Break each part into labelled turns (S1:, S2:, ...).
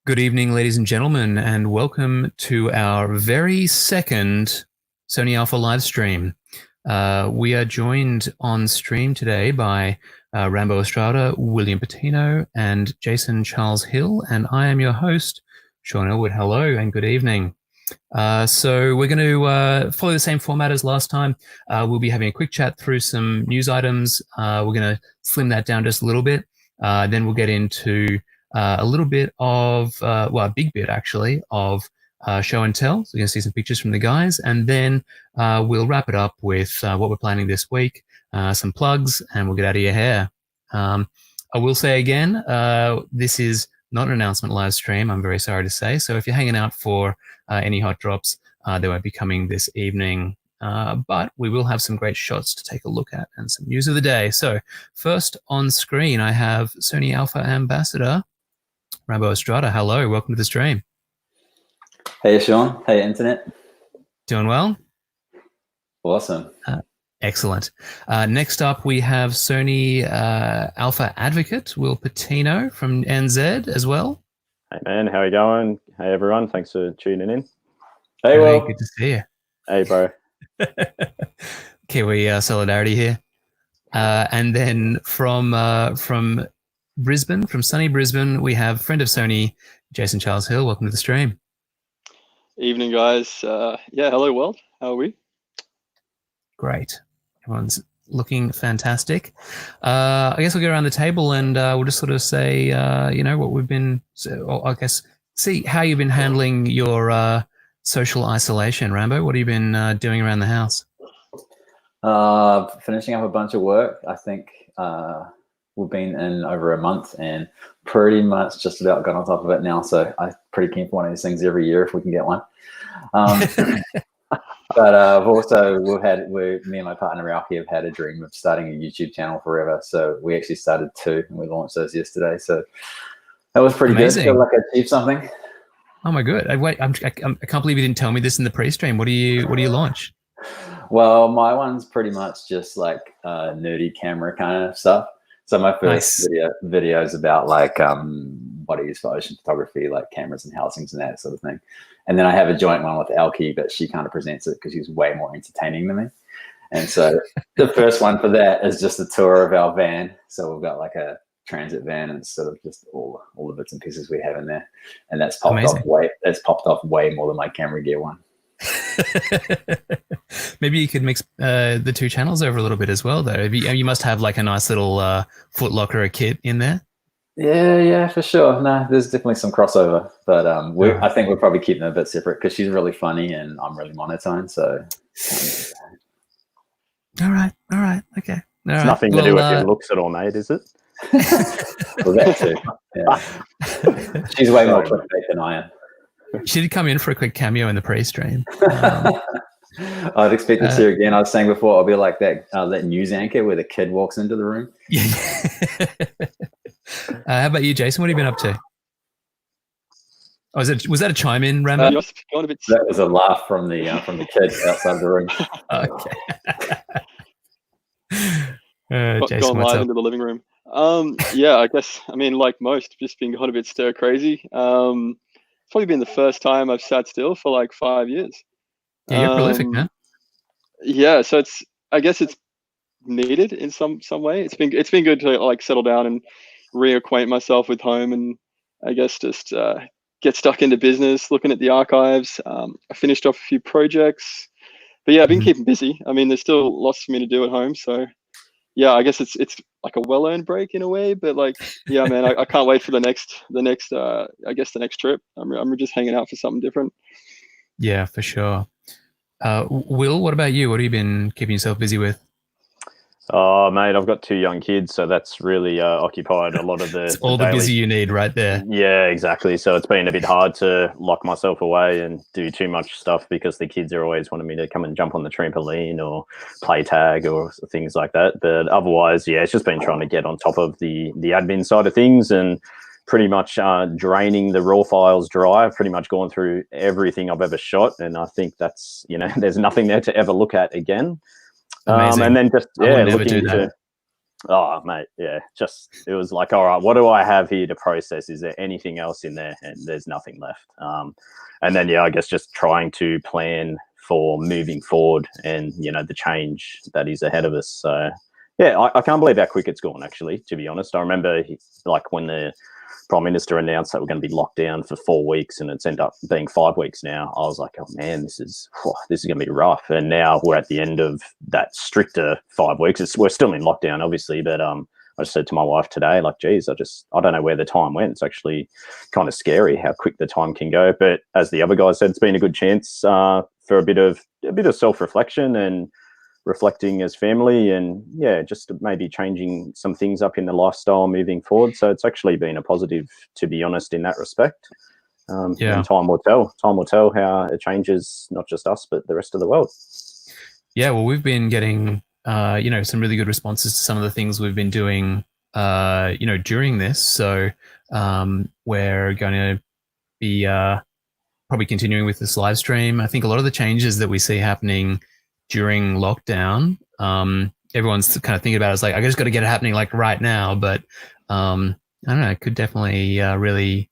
S1: Good evening, ladies and gentlemen, and welcome to our very second Sony Alpha live stream. We are joined on stream today by Rambo Estrada, William Patino, and Jason Charles Hill, and I am your host, Sean Elwood. Hello and good evening. So we're going to follow the same format as last time. We'll be having a quick chat through some news items. We're going to slim that down just a little bit. Then we'll get into a little bit of, well, a big bit actually, of show and tell. So you're going to see some pictures from the guys. And then we'll wrap it up with what we're planning this week, some plugs, and we'll get out of your hair. I will say again, this is not an announcement live stream, I'm very sorry to say. So if you're hanging out for any hot drops, they won't be coming this evening. But we will have some great shots to take a look at and some news of the day. So first on screen, I have Sony Alpha Ambassador Rambo Estrada. Hello, welcome to the stream.
S2: Hey, Sean. Hey, Internet.
S1: Doing well?
S2: Awesome.
S1: Excellent. Next up, we have Sony Alpha Advocate, Will Patino from NZ as well.
S3: Hey, man. How are you going? Hey, everyone. Thanks for tuning in.
S2: Hey, Will.
S1: Good to see you.
S3: Hey, bro.
S1: Kiwi solidarity here. And then from Brisbane, from sunny Brisbane, we have friend of Sony, Jason Charles Hill. Welcome to the stream.
S4: Evening, guys. Yeah, hello, world. How are we?
S1: Great. Everyone's looking fantastic. I guess we'll go around the table and we'll just sort of say, what we've been, I guess, see how you've been handling your social isolation. Rambo, what have you been doing around the house?
S2: Finishing up a bunch of work. I think we've been in over a month and pretty much just about got on top of it now. So I'm pretty keen for one of these things every year if we can get one. But me and my partner Ralphie have had a dream of starting a YouTube channel forever. So we actually started two and we launched those yesterday. So that was pretty
S1: Amazing.
S2: Good. Feel like I achieved something.
S1: Oh my god! I can't believe you didn't tell me this in the pre-stream. What do you launch?
S2: Well, my one's pretty much just like nerdy camera kind of stuff. So my first video is about like what I use for ocean photography, like cameras and housings and that sort of thing. And then I have a joint one with Elkie, but she kind of presents it because she's way more entertaining than me. And so the first one for that is just a tour of our van. So we've got like a transit van and it's sort of just all the bits and pieces we have in there. And that's popped off way more than my camera gear one.
S1: Maybe you could mix the two channels over a little bit as well, though. You must have like a nice little Foot Locker kit in there.
S2: Yeah, for sure. No, there's definitely some crossover, but I think we're probably keeping them a bit separate because she's really funny and I'm really monotone. So,
S1: all right, okay.
S3: It's nothing to do with your looks at all, mate, is it?
S2: Well, that too. Yeah. She's way more clickbait than I am.
S1: She did come in for a quick cameo in the pre-stream.
S2: I'd expect to see her again. I was saying before, I'll be like that news anchor where the kid walks into the room.
S1: Yeah. How about you, Jason? What have you been up to? Oh, was that a chime in, Rambo?
S2: That was a laugh from the kid outside the room.
S1: Okay. Jason,
S4: gone live into the living room. Yeah, I guess. I mean, like most, just been a bit stir crazy. It's probably been the first time I've sat still for like 5 years.
S1: Yeah, you're prolific, man.
S4: Yeah, so I guess it's needed in some way. It's been good to like settle down and reacquaint myself with home, and I guess just get stuck into business, looking at the archives. I finished off a few projects, but yeah, I've been keeping busy. I mean, there's still lots for me to do at home, so yeah, I guess it's like a well-earned break in a way. But like, yeah, man, I can't wait for the next I guess the next trip. I'm just hanging out for something different.
S1: Yeah, for sure. Will, what about you? What have you been keeping yourself busy with?
S3: Oh, mate, I've got two young kids, so that's really occupied a lot of the.
S1: It's all the busy you need right there.
S3: Yeah, exactly. So it's been a bit hard to lock myself away and do too much stuff because the kids are always wanting me to come and jump on the trampoline or play tag or things like that. But otherwise, yeah, it's just been trying to get on top of the admin side of things and pretty much draining the raw files dry. I've pretty much gone through everything I've ever shot, and I think that's, there's nothing there to ever look at again. And then just looking into Oh, mate, yeah. Just it was like, all right, what do I have here to process? Is there anything else in there? And there's nothing left. And then I guess just trying to plan for moving forward and the change that is ahead of us. So yeah, I can't believe how quick it's gone. Actually, to be honest, I remember like when the Prime Minister announced that we're going to be locked down for 4 weeks, and it's ended up being 5 weeks now. I was like, oh man, this is going to be rough. And now we're at the end of that stricter 5 weeks. We're still in lockdown, obviously, but I just said to my wife today, like, geez, I don't know where the time went. It's actually kind of scary how quick the time can go. But as the other guy said, it's been a good chance for a bit of self-reflection and reflecting as family, and just maybe changing some things up in the lifestyle moving forward. So it's actually been a positive, to be honest, in that respect. And time will tell how it changes not just us but the rest of the world.
S1: Yeah, well, we've been getting some really good responses to some of the things we've been doing during this. So we're going to be probably continuing with this live stream. I think a lot of the changes that we see happening during lockdown, everyone's kind of thinking about it as like, I just got to get it happening like right now. But I don't know, it could definitely really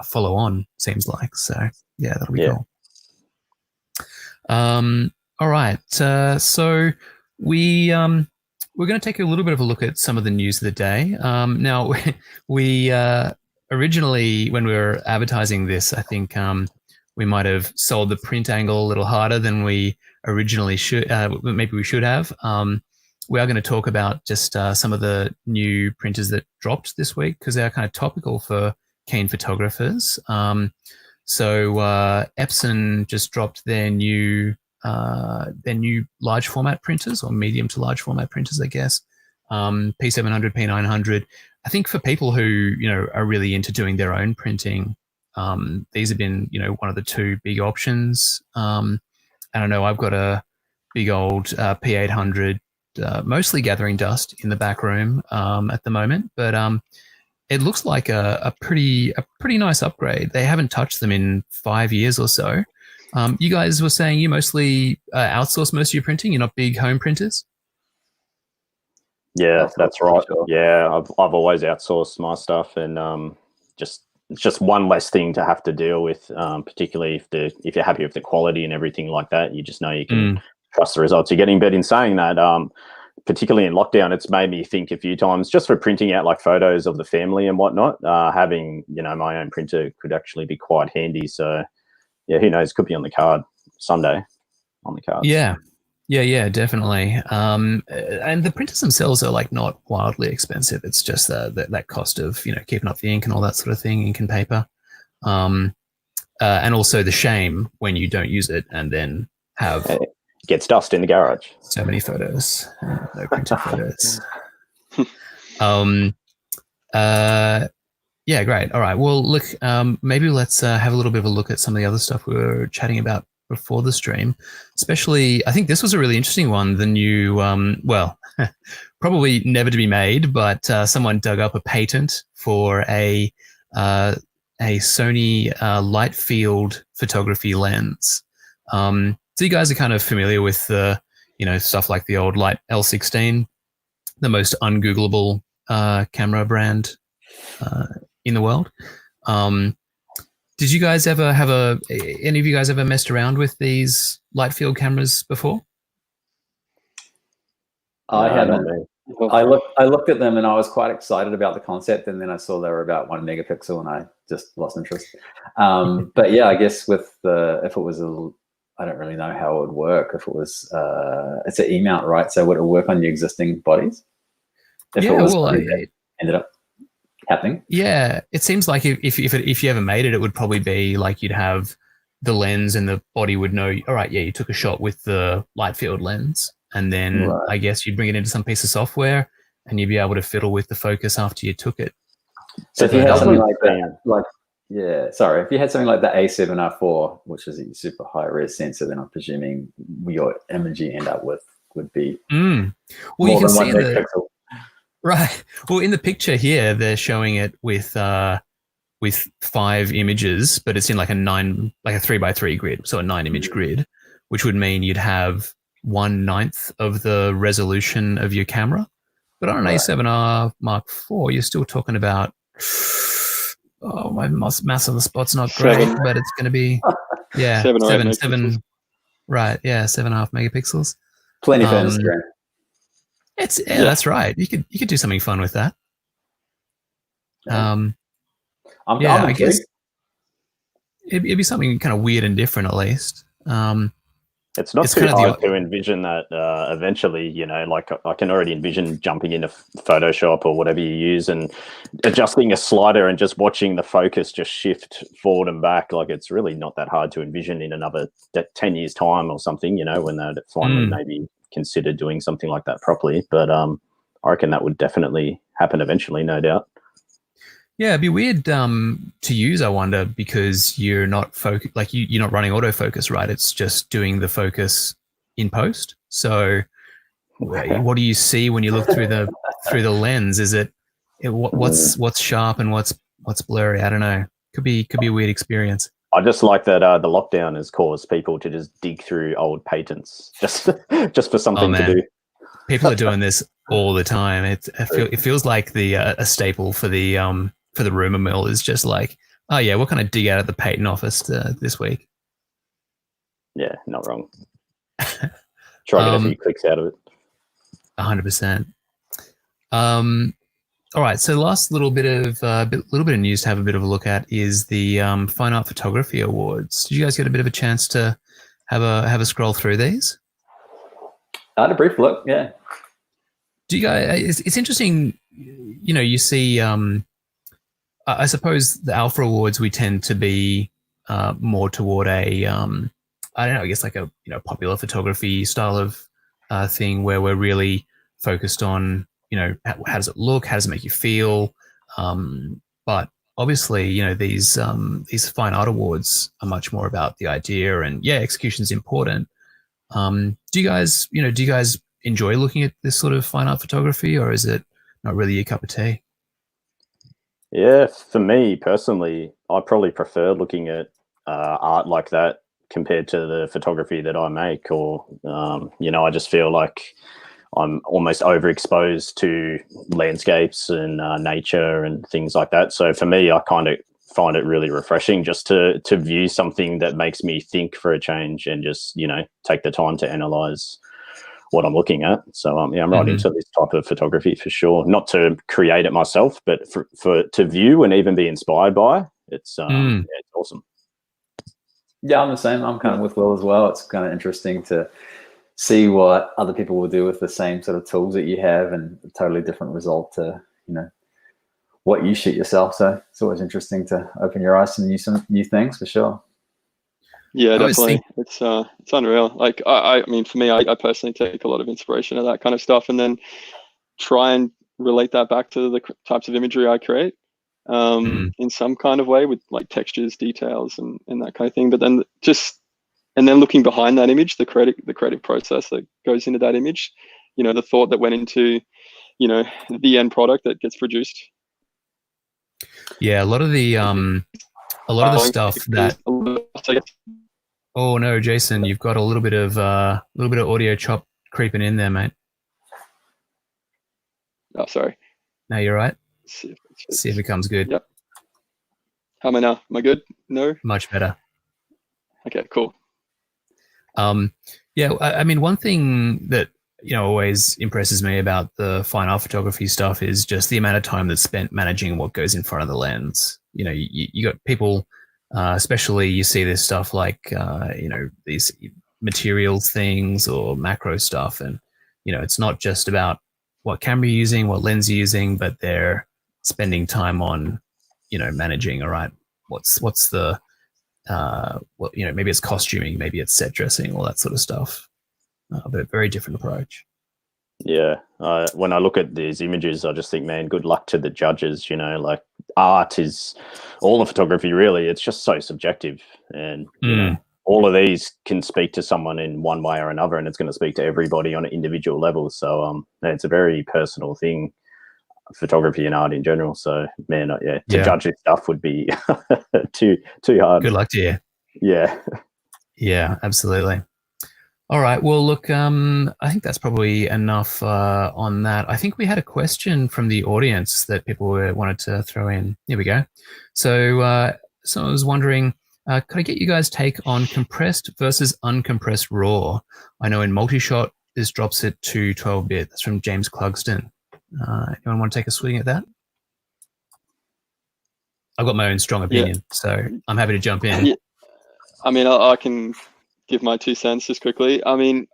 S1: follow on, seems like. So yeah, that'll be cool. All right. So we're going to take a little bit of a look at some of the news of the day. Now, we originally, when we were advertising this, I think we might have sold the print angle a little harder than we originally should. Maybe we should have. We are going to talk about just some of the new printers that dropped this week because they're kind of topical for keen photographers. So Epson just dropped their new large format printers, or medium to large format printers, I guess. P700, P900. I think for people who are really into doing their own printing, these have been one of the two big options. I don't know, I've got a big old P800, mostly gathering dust in the back room at the moment, but it looks like a pretty nice upgrade. They haven't touched them in 5 years or so. You guys were saying you mostly outsource most of your printing. You're not big home printers.
S3: Yeah, that's right. Yeah, I've always outsourced my stuff, and it's just one less thing to have to deal with. Particularly if you're happy with the quality and everything like that, you just know you can trust the results you're getting. But in saying that, particularly in lockdown, it's made me think a few times just for printing out like photos of the family and whatnot. Having my own printer could actually be quite handy. So yeah, who knows? Could be on the card someday. On the cards.
S1: Yeah, definitely. And the printers themselves are like not wildly expensive. It's just that cost of keeping up the ink and all that sort of thing, ink and paper, and also the shame when you don't use it and then have
S3: gets dust in the garage.
S1: So many photos, no printed photos. Yeah, great. All right. Well, look, maybe let's have a little bit of a look at some of the other stuff we were chatting about before the stream. Especially, I think this was a really interesting one. The new, probably never to be made, but someone dug up a patent for a Sony light field photography lens. So you guys are kind of familiar with the, stuff like the old Light L16, the most ungoogleable camera brand in the world. Did you guys ever have any of you guys ever messed around with these light field cameras before?
S2: I haven't. I looked at them and I was quite excited about the concept, and then I saw they were about 1 megapixel and I just lost interest. But yeah, I guess if it was I don't really know how it would work. If it was, it's an E-mount, right? So would it work on the existing bodies? It ended up happening.
S1: Yeah, it seems like if you ever made it, it would probably be like you'd have the lens and the body would know, all right, yeah, you took a shot with the light field lens, and then I guess you'd bring it into some piece of software and you'd be able to fiddle with the focus after you took it.
S2: So if you had something like that, if you had something like the A7R4, which is a super high res sensor, then I'm presuming your image you end up with would be
S1: well, you can see pixel. Right. Well, in the picture here, they're showing it with 5 images, but it's in like a 3x3 grid, so a 9-image grid, which would mean you'd have 1/9 of the resolution of your camera. But on an A7R Mark IV, you're still talking about, oh, my mass on the spot's not great, but it's going to be, yeah,
S4: 7 or 8 megapixels.
S1: Right, yeah, 7.5 megapixels.
S2: Plenty for Instagram.
S1: That's right. You could do something fun with that.
S2: I'm
S1: I guess it'd be something kind of weird and different, at least.
S3: It's not too hard to envision that eventually, you know, like I can already envision jumping into Photoshop or whatever you use and adjusting a slider and just watching the focus just shift forward and back. Like, it's really not that hard to envision in another 10 years time or something, you know, when they'd finally maybe consider doing something like that properly. But I reckon that would definitely happen eventually, no doubt.
S1: Yeah, it'd be weird to use, I wonder, because you're not you're not running autofocus, right? It's just doing the focus in post. So, what do you see when you look through the lens? Is what's sharp and what's blurry? I don't know. Could be a weird experience.
S3: I just like that the lockdown has caused people to just dig through old patents just for something to do.
S1: People are doing this all the time. It feels like a staple for the rumor mill is just like, oh yeah, we're going to dig out of the patent office this week.
S3: Yeah, not wrong. Try to get a few clicks out of it.
S1: 100%. All right, so last little bit of news to have a bit of a look at is the Fine Art Photography Awards. Did you guys get a bit of a chance to have a scroll through these?
S2: I had a brief look, yeah.
S1: Do you guys? It's interesting. You know, you see. I suppose the Alpha Awards, we tend to be more toward a I don't know, I guess like a popular photography style of thing where we're really focused on, how does it look, how does it make you feel, but obviously, these Fine Art Awards are much more about the idea, and yeah, execution is important. Do you guys enjoy looking at this sort of fine art photography, or is it not really your cup of tea?
S3: Yeah, for me personally, I probably prefer looking at art like that compared to the photography that I make, or I just feel like I'm almost overexposed to landscapes and nature and things like that. So for me, I kind of find it really refreshing just to view something that makes me think for a change and just take the time to analyze what I'm looking at. So I'm right into this type of photography for sure. Not to create it myself, but for to view and even be inspired by. It's it's awesome.
S2: Yeah, I'm the same. I'm kind of with Will as well. It's kind of interesting to see what other people will do with the same sort of tools that you have, and a totally different result to what you shoot yourself. So it's always interesting to open your eyes to some new things for sure.
S4: Yeah, definitely. It's unreal. Like I mean, for me, I personally take a lot of inspiration of that kind of stuff, and then try and relate that back to the types of imagery I create in some kind of way, with like textures, details, and that kind of thing. But then then looking behind that image, the creative process that goes into that image, the thought that went into the end product that gets produced.
S1: Yeah, a lot of the stuff that. Oh no, Jason, you've got a little bit of audio chop creeping in there, mate.
S4: Oh, sorry.
S1: No, you're right. See if it comes good.
S4: Yep. How am I now? Am I good? No.
S1: Much better.
S4: Okay, cool.
S1: Yeah, I mean, one thing that always impresses me about the fine art photography stuff is just the amount of time that's spent managing what goes in front of the lens. You got people, especially you see this stuff like these materials things or macro stuff, and it's not just about what camera you're using, what lens you're using, but they're spending time on managing. All right, what's the maybe it's costuming, maybe it's set dressing, all that sort of stuff. But very different approach.
S3: Yeah, when I look at these images, I just think, man, good luck to the judges. Like art is all the photography, really. It's just so subjective, and all of these can speak to someone in one way or another, and it's going to speak to everybody on an individual level. So it's a very personal thing, photography and art in general. So man, to judge this stuff would be too hard.
S1: Good luck to you.
S3: Yeah.
S1: Yeah, absolutely. All right. Well, look, I think that's probably enough on that. I think we had a question from the audience that people wanted to throw in. Here we go. So I was wondering, could I get you guys' take on compressed versus uncompressed raw? I know in multi-shot, this drops it to 12-bit. That's from James Clugston. Anyone want to take a swing at that? I've got my own strong opinion, so I'm happy to jump in.
S4: Yeah. I mean, I can give my 2 cents just quickly. I mean,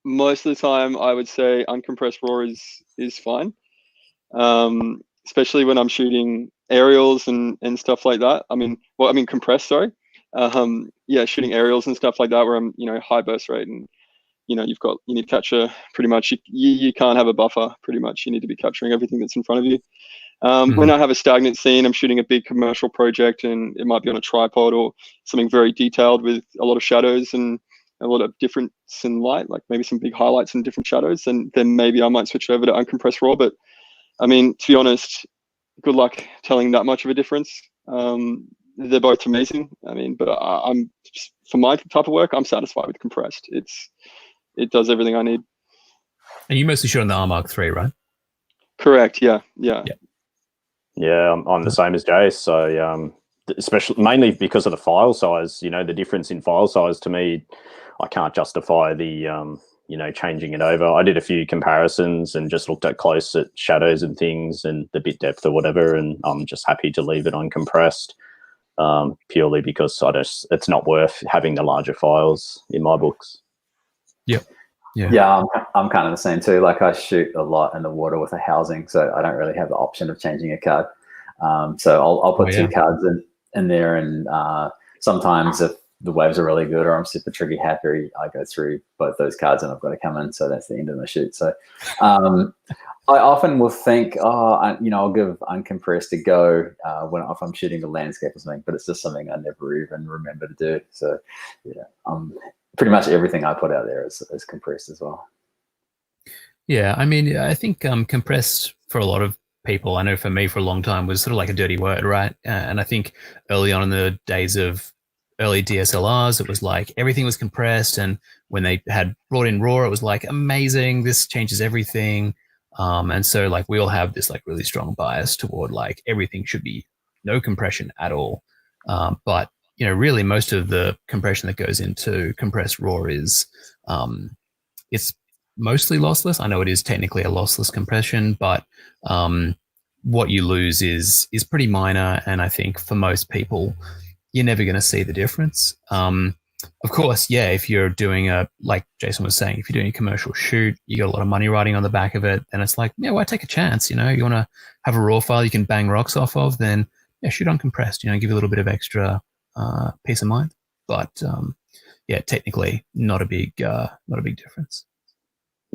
S4: most of the time, I would say uncompressed raw is fine, especially when I'm shooting aerials and stuff like that. I mean, compressed, sorry. Yeah, shooting aerials and stuff like that where I'm, high burst rate and, you need to capture pretty much, you can't have a buffer pretty much. You need to be capturing everything that's in front of you. When I have a stagnant scene, I'm shooting a big commercial project and it might be on a tripod or something very detailed with a lot of shadows and a lot of difference in light, like maybe some big highlights and different shadows, and then maybe I might switch over to uncompressed raw. But I mean, to be honest, good luck telling that much of a difference. They're both amazing. I mean, but I'm for my type of work, I'm satisfied with compressed. It does everything I need.
S1: And you mostly shot on the R Mark III, right?
S4: Correct. Yeah.
S3: Yeah, I'm the same as Jace. So, especially mainly because of the file size, the difference in file size to me, I can't justify the, changing it over. I did a few comparisons and just looked at close at shadows and things and the bit depth or whatever, and I'm just happy to leave it uncompressed, purely because it's not worth having the larger files in my books.
S1: Yep.
S2: Yeah, I'm kind of the same too. Like I shoot a lot in the water with a housing, so I don't really have the option of changing a card. So I'll put 2 cards in there, and sometimes if the waves are really good or I'm super trigger happy, I go through both those cards and I've got to come in. So that's the end of my shoot. So I often will think, I'll give uncompressed a go if I'm shooting the landscape or something, but it's just something I never even remember to do. So yeah, pretty much everything I put out there is compressed as well.
S1: Yeah, I mean, I think compressed for a lot of people, I know for me for a long time, was sort of like a dirty word, right? And I think early on in the days of early DSLRs, it was like everything was compressed. And when they had brought in RAW, it was like, amazing, this changes everything. And so like we all have this like really strong bias toward like everything should be no compression at all. But really most of the compression that goes into compressed RAW is it's mostly lossless. I know it is technically a lossless compression, but what you lose is pretty minor. And I think for most people, you're never going to see the difference. Of course, yeah, if you're doing like Jason was saying, if you're doing a commercial shoot, you got a lot of money riding on the back of it, then it's like, yeah, why take a chance? You want to have a RAW file you can bang rocks off of, then yeah, shoot uncompressed, give you a little bit of extra peace of mind. But yeah, technically not a big difference.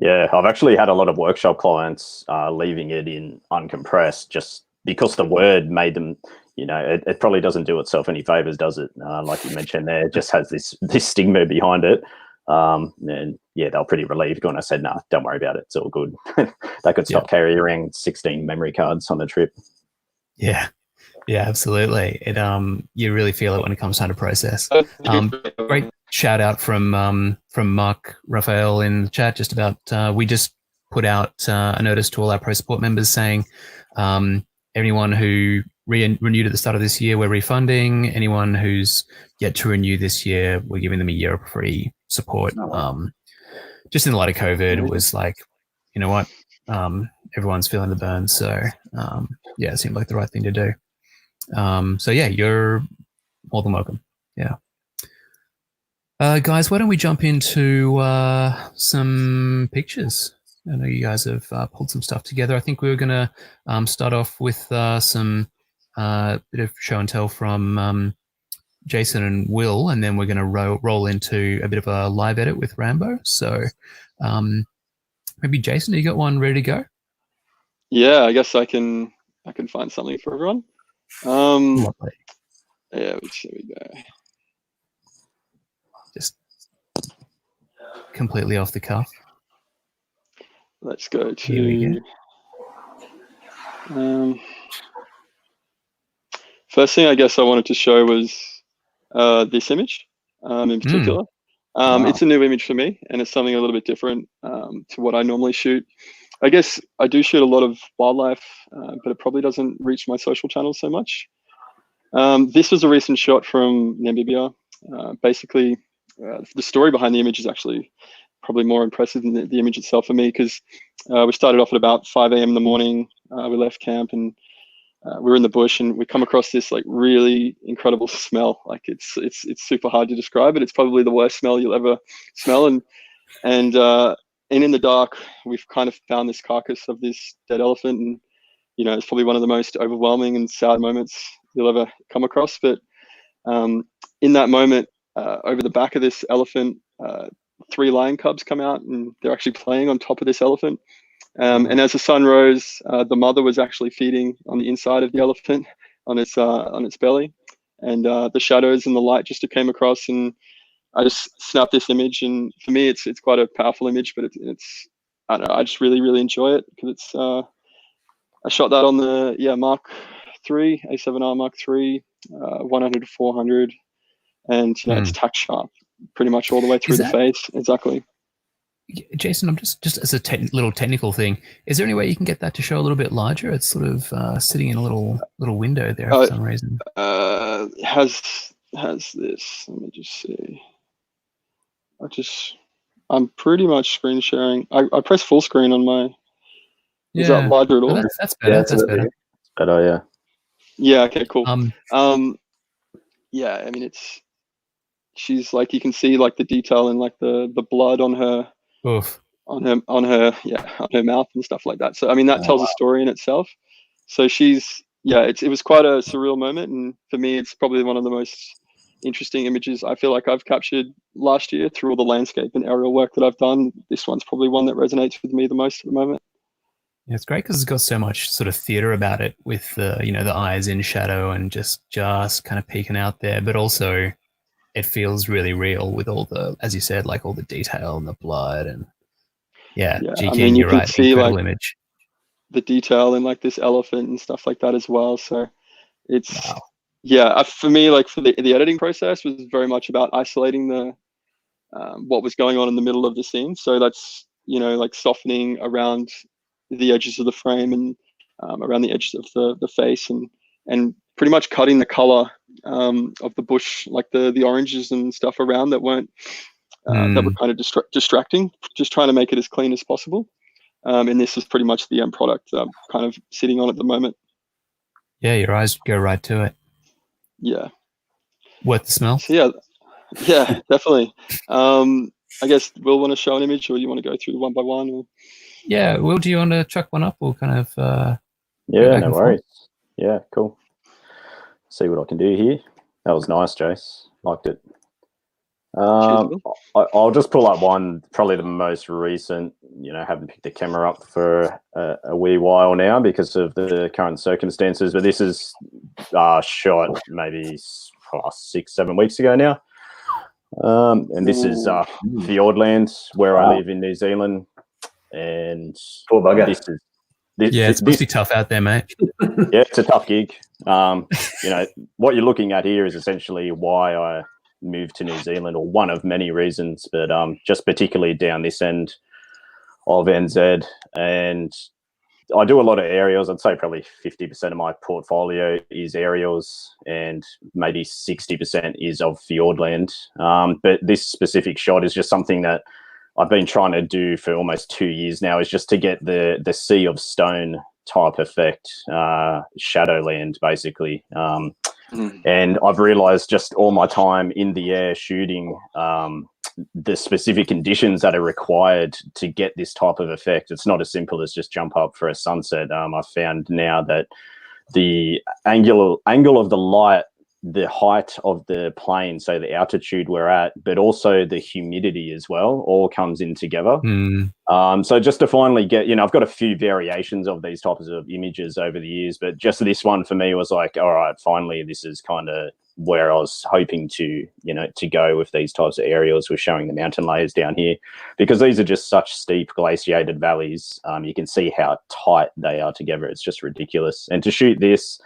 S3: Yeah, I've actually had a lot of workshop clients leaving it in uncompressed just because the word made them, it probably doesn't do itself any favors, does it? Like you mentioned there, it just has this stigma behind it. And yeah, they were pretty relieved when I said, no, don't worry about it. It's all good. They could stop carrying around 16 memory cards on a trip.
S1: Yeah. Yeah, absolutely. It you really feel it when it comes time to process. Great shout out from Mark Raphael in the chat just about we just put out a notice to all our pro support members saying anyone who renewed at the start of this year, we're refunding. Anyone who's yet to renew this year, we're giving them a year of free support. Just in the light of COVID, it was like, you know what, everyone's feeling the burn. So yeah, it seemed like the right thing to do. So yeah, you're more than welcome. Yeah. Guys, why don't we jump into some pictures? I know you guys have pulled some stuff together. I think we were going to start off with some bit of show and tell from Jason and Will, and then we're going to roll into a bit of a live edit with Rambo. So maybe Jason, you got one ready to go?
S4: Yeah, I guess I can find something for everyone.
S1: Lovely.
S4: Yeah, here we go.
S1: Just completely off the cuff.
S4: Let's go to first thing I guess I wanted to show was this image in particular.
S2: Wow.
S4: It's a new image for me, and it's something a little bit different to what I normally shoot. I guess I do shoot a lot of wildlife, but it probably doesn't reach my social channels so much. This was a recent shot from Namibia. Basically, the story behind the image is actually probably more impressive than the image itself for me, because we started off at about 5 a.m. in the morning. We left camp and we were in the bush, and we come across this like really incredible smell. Like it's super hard to describe it. It's probably the worst smell you'll ever smell. And in the dark, we've kind of found this carcass of this dead elephant, and it's probably one of the most overwhelming and sad moments you'll ever come across. But in that moment, over the back of this elephant, 3 lion cubs come out, and they're actually playing on top of this elephant. And as the sun rose, the mother was actually feeding on the inside of the elephant, on its belly, and the shadows and the light just came across, and I just snapped this image. And for me, it's quite a powerful image, but it's I don't know, I just really enjoy it, because it's I shot that on the Mark III, A7R Mark III, 100 to 400, and it's tack sharp pretty much all the way through the face. Exactly.
S1: Jason, I'm just as a little technical thing, is there any way you can get that to show a little bit larger? It's sort of sitting in a little window there for some reason.
S4: Has this? Let me just see. I'm pretty much screen sharing. I press full screen on my. Is that larger at all?
S1: Oh, that's better.
S2: Yeah,
S1: that's better.
S3: Better, yeah.
S4: Yeah. Okay. Cool. Yeah. I mean, she's like, you can see like the detail and like the blood on her.
S1: Oof.
S4: On her mouth and stuff like that. So I mean, that tells a story in itself. So it was quite a surreal moment, and for me, it's probably one of the most interesting images I feel like I've captured last year through all the landscape and aerial work that I've done. This one's probably one that resonates with me the most at the moment.
S1: Yeah, it's great because it's got so much sort of theater about it, with the eyes in shadow and just kind of peeking out there, but also it feels really real with all the, as you said, like all the detail and the blood and
S4: I mean, you
S1: you're
S4: can
S1: right,
S4: see
S1: incredible
S4: like
S1: image.
S4: the detail in like this elephant and stuff like that as well. So it's for me, like for the editing process was very much about isolating the what was going on in the middle of the scene. So that's like softening around the edges of the frame and around the edges of the face, and pretty much cutting the color of the bush, like the oranges and stuff around that weren't that were kind of distracting, just trying to make it as clean as possible. And this is pretty much the end product that I'm kind of sitting on at the moment.
S1: Yeah, your eyes go right to it.
S4: Yeah.
S1: Worth the smell?
S4: So yeah, definitely. I guess Will want to show an image, or you want to go through one by one? Or?
S1: Yeah, Will, do you want to chuck one up, or kind of
S3: yeah, no worries. Yeah, cool. See what I can do here. That was nice, Jace. Liked it. I'll just pull up one, probably the most recent. Haven't picked the camera up for a wee while now because of the current circumstances, but this is shot maybe 6-7 weeks ago now. And this is Fiordland, where I live in New Zealand. And
S2: poor bugger.
S1: It's must be tough out there, mate.
S3: Yeah, it's a tough gig. What you're looking at here is essentially why I moved to New Zealand, or one of many reasons, but just particularly down this end of NZ. And I do a lot of aerials. I'd say probably 50% of my portfolio is aerials, and maybe 60% is of Fiordland. But this specific shot is just something that I've been trying to do for almost 2 years now, is just to get the sea of stone type effect, shadowland basically. And I've realized just all my time in the air shooting, the specific conditions that are required to get this type of effect. It's not as simple as just jump up for a sunset. I've found now that the angle of the light, the height of the plane, so the altitude we're at, but also the humidity as well, all comes in together. So just to finally get, I've got a few variations of these types of images over the years, but just this one for me was like, all right, finally, this is kind of where I was hoping to go with these types of aerials, with showing the mountain layers down here, because these are just such steep glaciated valleys. You can see how tight they are together. It's just ridiculous. And to shoot this,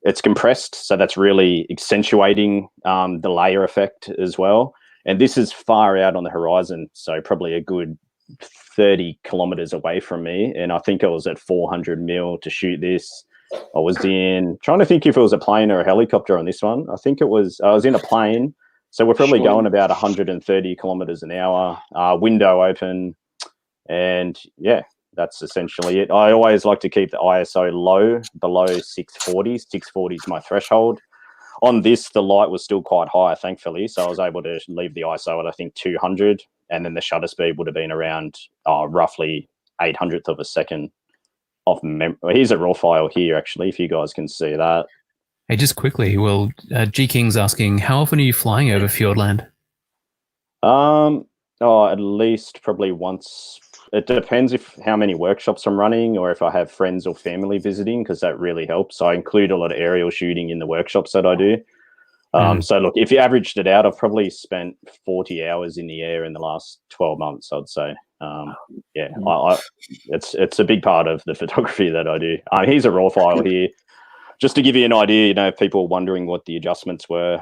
S3: it's compressed, so that's really accentuating the layer effect as well. And this is far out on the horizon, so probably a good 30 kilometers away from me. And I think I was at 400 mil to shoot this. I was trying to think if it was a plane or a helicopter on this one. I think I was in a plane. So we're probably going about 130 kilometers an hour, window open. And yeah, that's essentially it. I always like to keep the ISO low, below 640. 640 is my threshold. On this, the light was still quite high, thankfully. So I was able to leave the ISO at, I think, 200. And then the shutter speed would have been around roughly 800th of a second off memory. Here's a raw file here, actually, if you guys can see that.
S1: Hey, just quickly, well, G King's asking, how often are you flying over Fjordland?
S3: At least probably once. It depends how many workshops I'm running or if I have friends or family visiting, because that really helps. I include a lot of aerial shooting in the workshops that I do. So look, if you averaged it out, I've probably spent 40 hours in the air in the last 12 months, I'd say. It's a big part of the photography that I do. Here's a raw file here. Just to give you an idea, people wondering what the adjustments were.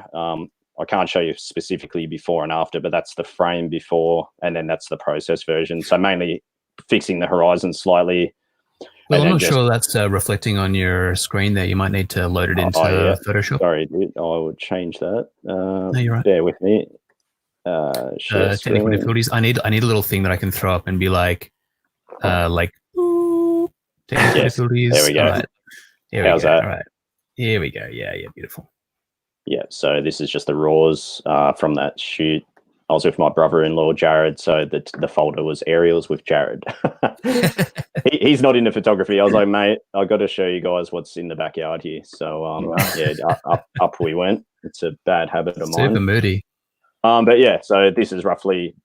S3: I can't show you specifically before and after, but that's the frame before, and then that's the process version. So mainly fixing the horizon slightly.
S1: Well, I'm not sure that's reflecting on your screen there. You might need to load it into Photoshop.
S3: Sorry, dude. I will change that.
S1: No, you're right.
S3: Bear with me.
S1: Technical difficulties. I need a little thing that I can throw up and be like, technical difficulties.
S3: There we go.
S1: All right.
S3: How's that?
S1: All right. Here we go. Yeah, beautiful.
S3: Yeah, so this is just the raws from that shoot. I was with my brother-in-law, Jared, so the folder was aerials with Jared. He's not into photography. I was like, mate, I got to show you guys what's in the backyard here. So, up we went. It's a bad habit of mine.
S1: Super moody.
S3: But yeah, so this is roughly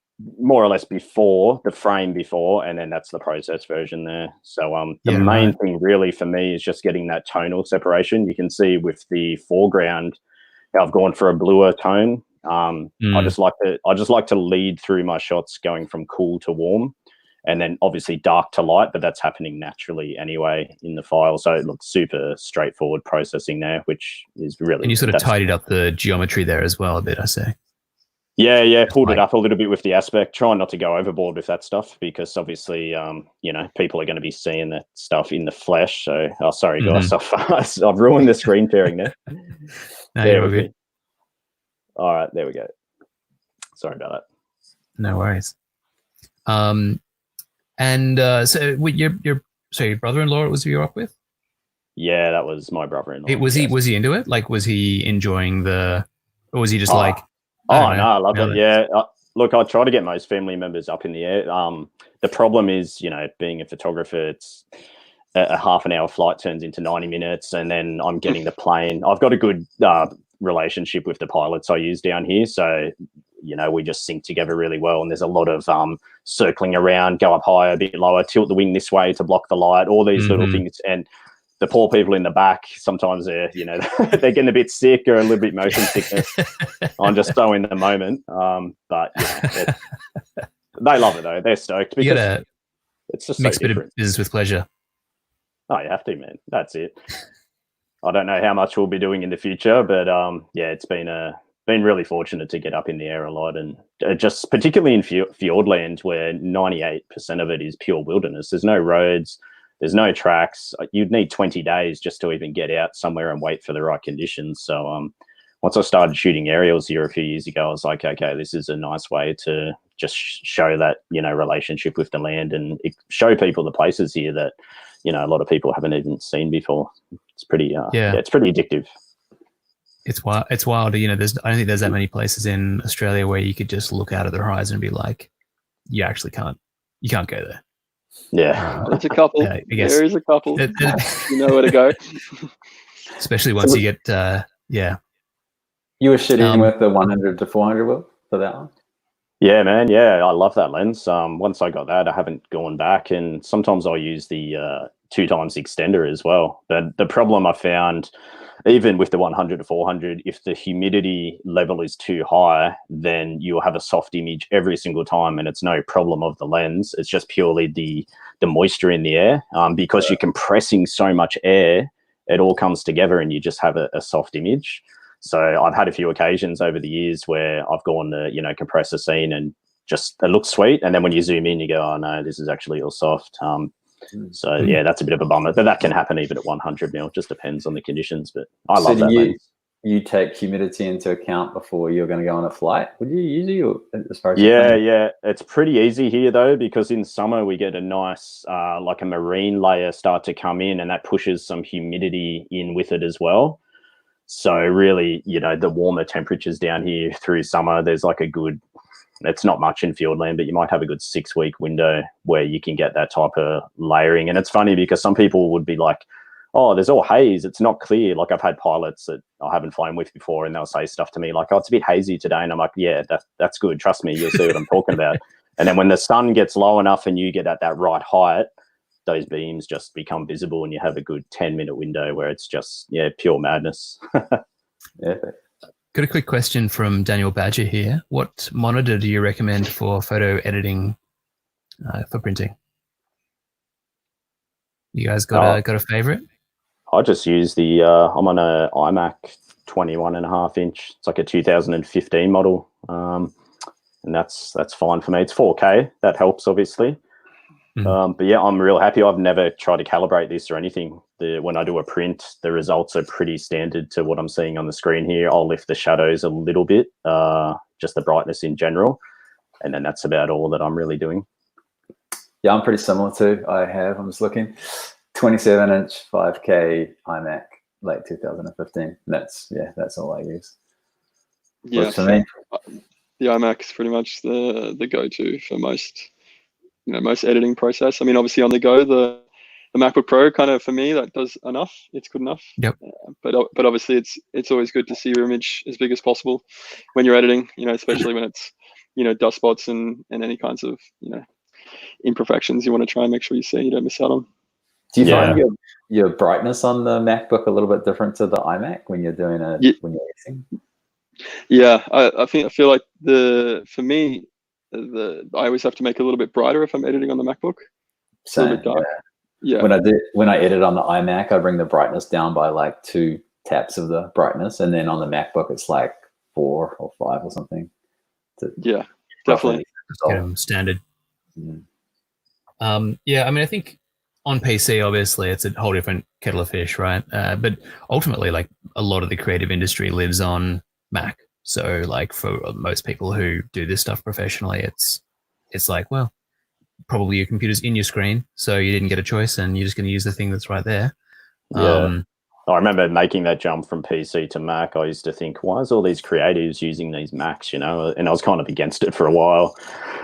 S3: more or less before, the frame before, and then that's the process version there. So the main thing really for me is just getting that tonal separation. You can see with the foreground how I've gone for a bluer tone. I just like to lead through my shots going from cool to warm, and then obviously dark to light, but that's happening naturally anyway in the file. So it looks super straightforward processing there, which is really.
S1: And you sort of tidied up the geometry there as well a bit, I say.
S3: Yeah, pulled it up a little bit with the aspect, trying not to go overboard with that stuff, because obviously, people are going to be seeing that stuff in the flesh. So, sorry guys, I've ruined the screen sharing there.
S1: No, you're good.
S3: All right, there we go. Sorry about that.
S1: No worries. So your brother-in-law was you up with?
S3: Yeah, that was my brother-in-law.
S1: Was he into it? Like, was he enjoying or was he just like?
S3: I love it. Yeah. Look, I try to get most family members up in the air. The problem is, being a photographer, it's a half an hour flight turns into 90 minutes, and then I'm getting the plane. I've got a good relationship with the pilots I use down here, so we just sync together really well. And there's a lot of circling around, go up higher, a bit lower, tilt the wing this way to block the light, all these little things. And the poor people in the back, sometimes they're they're getting a bit sick or a little bit motion sickness. I'm just so in the moment, but they love it though. They're stoked because it's just
S1: mixed
S3: so
S1: bit of business with pleasure.
S3: Oh, you have to, man. That's it. I don't know how much we'll be doing in the future, but it's been really fortunate to get up in the air a lot, and just particularly in Fjordland, where 98% of it is pure wilderness. There's no roads, there's no tracks. You'd need 20 days just to even get out somewhere and wait for the right conditions. So once I started shooting aerials here a few years ago, I was like, okay, this is a nice way to just show that relationship with the land and show people the places here that a lot of people haven't even seen before. It's pretty it's pretty addictive.
S1: It's wild. It's wild. I don't think there's that many places in Australia where you could just look out at the horizon and be like, you actually can't. You can't go there.
S3: Yeah,
S4: there's a couple.
S1: I guess.
S4: There is a couple. You know where to go.
S1: Especially once you get.
S2: You were shooting with the 100 to 400 Will for that one.
S3: Yeah, man. Yeah, I love that lens. Once I got that, I haven't gone back, and sometimes I'll use the 2x extender as well. But the problem I found, even with the 100 to 400, if the humidity level is too high, then you'll have a soft image every single time, and it's no problem of the lens. It's just purely the moisture in the air. Because you're compressing so much air, it all comes together, and you just have a soft image. So I've had a few occasions over the years where I've gone to, you know, compress a scene and just it looks sweet, and then when you zoom in, you go, oh no, this is actually all soft. So yeah, that's a bit of a bummer, but that can happen even at 100 mil. It just depends on the conditions. But I love that lens.
S2: You take humidity into account before you're going to go on a flight? Would you usually, as far as
S3: yeah, it's pretty easy here though, because in summer we get a nice like a marine layer start to come in, and that pushes some humidity in with it as well. So really, you know, the warmer temperatures down here through summer, there's like a good, it's not much in field land, but you might have a good 6-week window where you can get that type of layering. And it's funny because some people would be like, oh, there's all haze, it's not clear. Like I've had pilots that I haven't flown with before, and they'll say stuff to me like, oh, it's a bit hazy today. And I'm like, yeah, that's good. Trust me, you'll see what I'm talking about. And then when the sun gets low enough and you get at that right height, those beams just become visible, and you have a good 10-minute window where it's just, yeah, pure madness.
S2: Yeah.
S1: Got a quick question from Daniel Badger here. What monitor do you recommend for photo editing for printing? You guys got a favorite?
S3: I just use the, I'm on a iMac 21.5 inch. It's like a 2015 model. And that's fine for me. It's 4K. That helps, obviously. But yeah, I'm real happy. I've never tried to calibrate this or anything. When I do a print, the results are pretty standard to what I'm seeing on the screen here. I'll lift the shadows a little bit, just the brightness in general. And then that's about all that I'm really doing.
S2: Yeah, I'm pretty similar too. I'm just looking, 27-inch 5K iMac, late 2015. That's all I use.
S4: Yeah,
S2: for me,
S4: the iMac is pretty much the go-to for most editing process. I mean, obviously on the go, the MacBook Pro kind of, for me, that does enough. It's good enough.
S1: Yep.
S4: But obviously it's always good to see your image as big as possible when you're editing, you know, especially when it's, you know, dust spots and any kinds of, you know, imperfections you want to try and make sure you don't miss out on.
S2: Do you find your brightness on the MacBook a little bit different to the iMac when you're doing when you're editing?
S4: Yeah, I feel like for me, I always have to make it a little bit brighter if I'm editing on the MacBook.
S2: Same,
S4: a little bit dark. Yeah.
S2: When I edit on the iMac, I bring the brightness down by like 2 taps of the brightness, and then on the MacBook it's like 4 or 5 or something.
S4: Yeah, definitely.
S1: Standard. Yeah, I mean, I think on PC, obviously, it's a whole different kettle of fish, right? But ultimately, like a lot of the creative industry lives on Mac. So like for most people who do this stuff professionally, it's like, well, probably your computer's in your screen, so you didn't get a choice, and you're just going to use the thing that's right there.
S3: Yeah. I remember making that jump from PC to Mac. I used to think, why is all these creatives using these Macs, you know? And I was kind of against it for a while.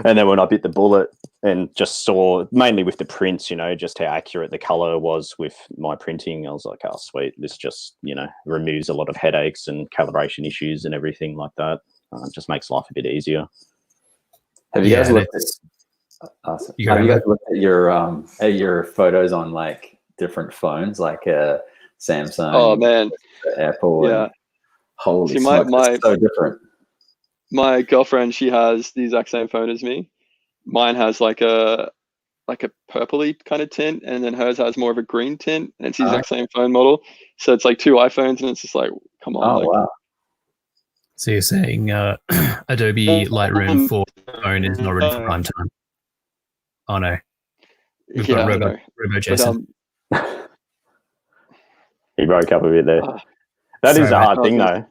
S3: And then when I bit the bullet and just saw, mainly with the prints, you know, just how accurate the color was with my printing, I was like, oh, sweet. This just, you know, removes a lot of headaches and calibration issues and everything like that. It just makes life a bit easier.
S2: Have you guys looked at your photos on like different phones, like Samsung?
S4: Oh man,
S2: Apple.
S4: Yeah.
S2: Holy smokes, it's so different.
S4: My girlfriend, she has the exact same phone as me. Mine has like a purpley kind of tint, and then hers has more of a green tint, and it's the exact same phone model. So it's like 2 iPhones, and it's just like, come on.
S2: Oh, wow.
S1: So you're saying Adobe Lightroom for phone is not ready for prime time? Oh no, we've got Robo Jason.
S3: He broke up a bit there. That is a hard thing, though.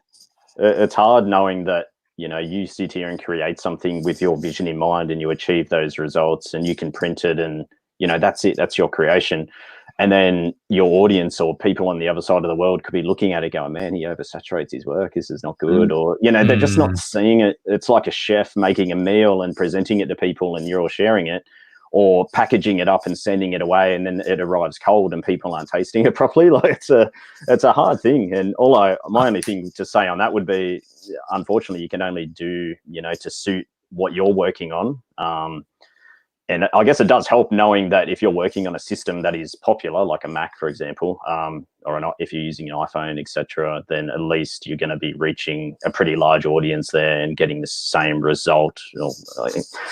S3: It's hard knowing that, you know, you sit here and create something with your vision in mind, and you achieve those results, and you can print it, and, you know, that's it. That's your creation. And then your audience or people on the other side of the world could be looking at it going, man, he oversaturates his work. This is not good. Or, you know, they're just not seeing it. It's like a chef making a meal and presenting it to people, and you're all sharing it, or packaging it up and sending it away, and then it arrives cold and people aren't tasting it properly. Like it's a hard thing. And my only thing to say on that would be, unfortunately, you can only do, you know, to suit what you're working on. And I guess it does help knowing that if you're working on a system that is popular, like a Mac, for example, or not, if you're using an iPhone, etc., then at least you're going to be reaching a pretty large audience there and getting the same result.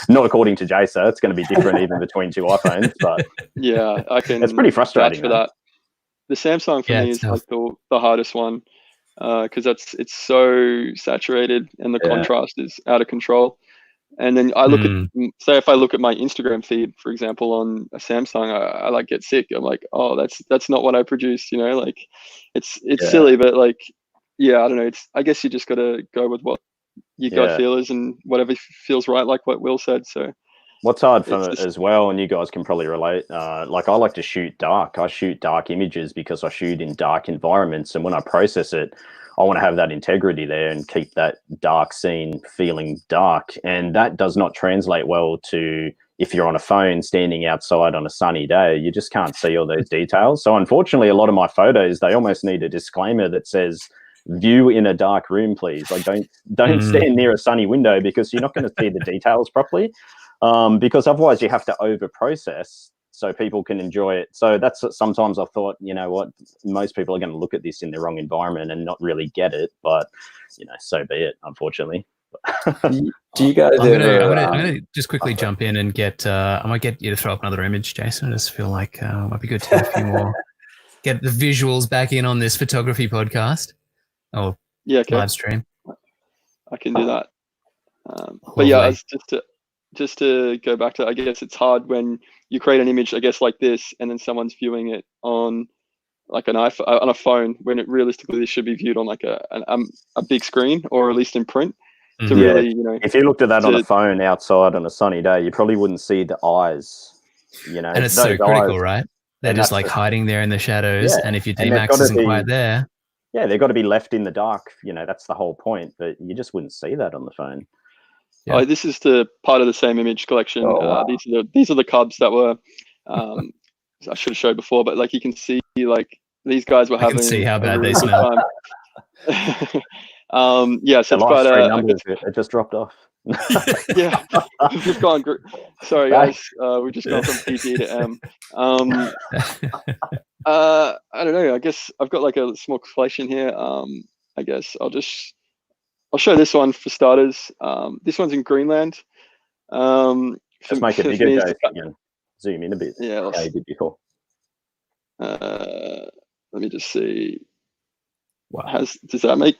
S3: Not according to Jason, it's going to be different even between 2 iPhones. But
S4: yeah, I can.
S3: It's pretty frustrating
S4: for that. The Samsung for me is like the hardest one. because it's so saturated and the contrast is out of control. And then I look at, say, if I look at my Instagram feed, for example, on a Samsung, I like get sick. I'm like, oh, that's not what I produce, you know, like it's silly, but like, yeah, I don't know. I guess you just got to go with what your gut feel is and whatever feels right, like what Will said. So
S3: what's hard for as well, and you guys can probably relate, like I like to shoot dark. I shoot dark images because I shoot in dark environments, and when I process it, I want to have that integrity there and keep that dark scene feeling dark. And that does not translate well to if you're on a phone standing outside on a sunny day. You just can't see all those details. So unfortunately, a lot of my photos, they almost need a disclaimer that says, view in a dark room, please. Like don't stand near a sunny window, because you're not going to see the details properly. Because otherwise you have to over process so people can enjoy it. So that's sometimes I thought, you know what, most people are going to look at this in the wrong environment and not really get it, but you know, so be it, unfortunately.
S2: Do you guys
S1: I'm gonna just quickly jump in and get I might get you to throw up another image, Jason. I just feel like it might be good to have a few more, get the visuals back in on this photography podcast. Oh yeah, okay. Live stream.
S4: I can do that. But yeah, it's just to go back to, I guess it's hard when you create an image, I guess, like this, and then someone's viewing it on like an iPhone, on a phone, when it realistically this should be viewed on like a big screen, or at least in print. To really, you know,
S3: if you looked at that on a phone outside on a sunny day, you probably wouldn't see the eyes. You know,
S1: and it's so critical, right? They're just like hiding there in the shadows, and if your DMAX isn't quite there,
S3: they've got to be left in the dark. You know, that's the whole point. But you just wouldn't see that on the phone.
S4: Yeah. Oh, this is the part of the same image collection. Wow. These are the cubs that were I should have showed before, but like you can see, like these guys were having.
S1: I can see how bad they smell.
S4: Yeah, so it's quite
S3: it just dropped off.
S4: Yeah, we've just gone. Sorry, guys, we've just gone from PG to M. I don't know. I guess I've got like a small collection here. I guess I'll show this one for starters. This one's in Greenland.
S3: Let's make it bigger, again. Zoom in a bit.
S4: Yeah,
S3: how you did before.
S4: Let me just see.
S1: Wow.
S4: Does that make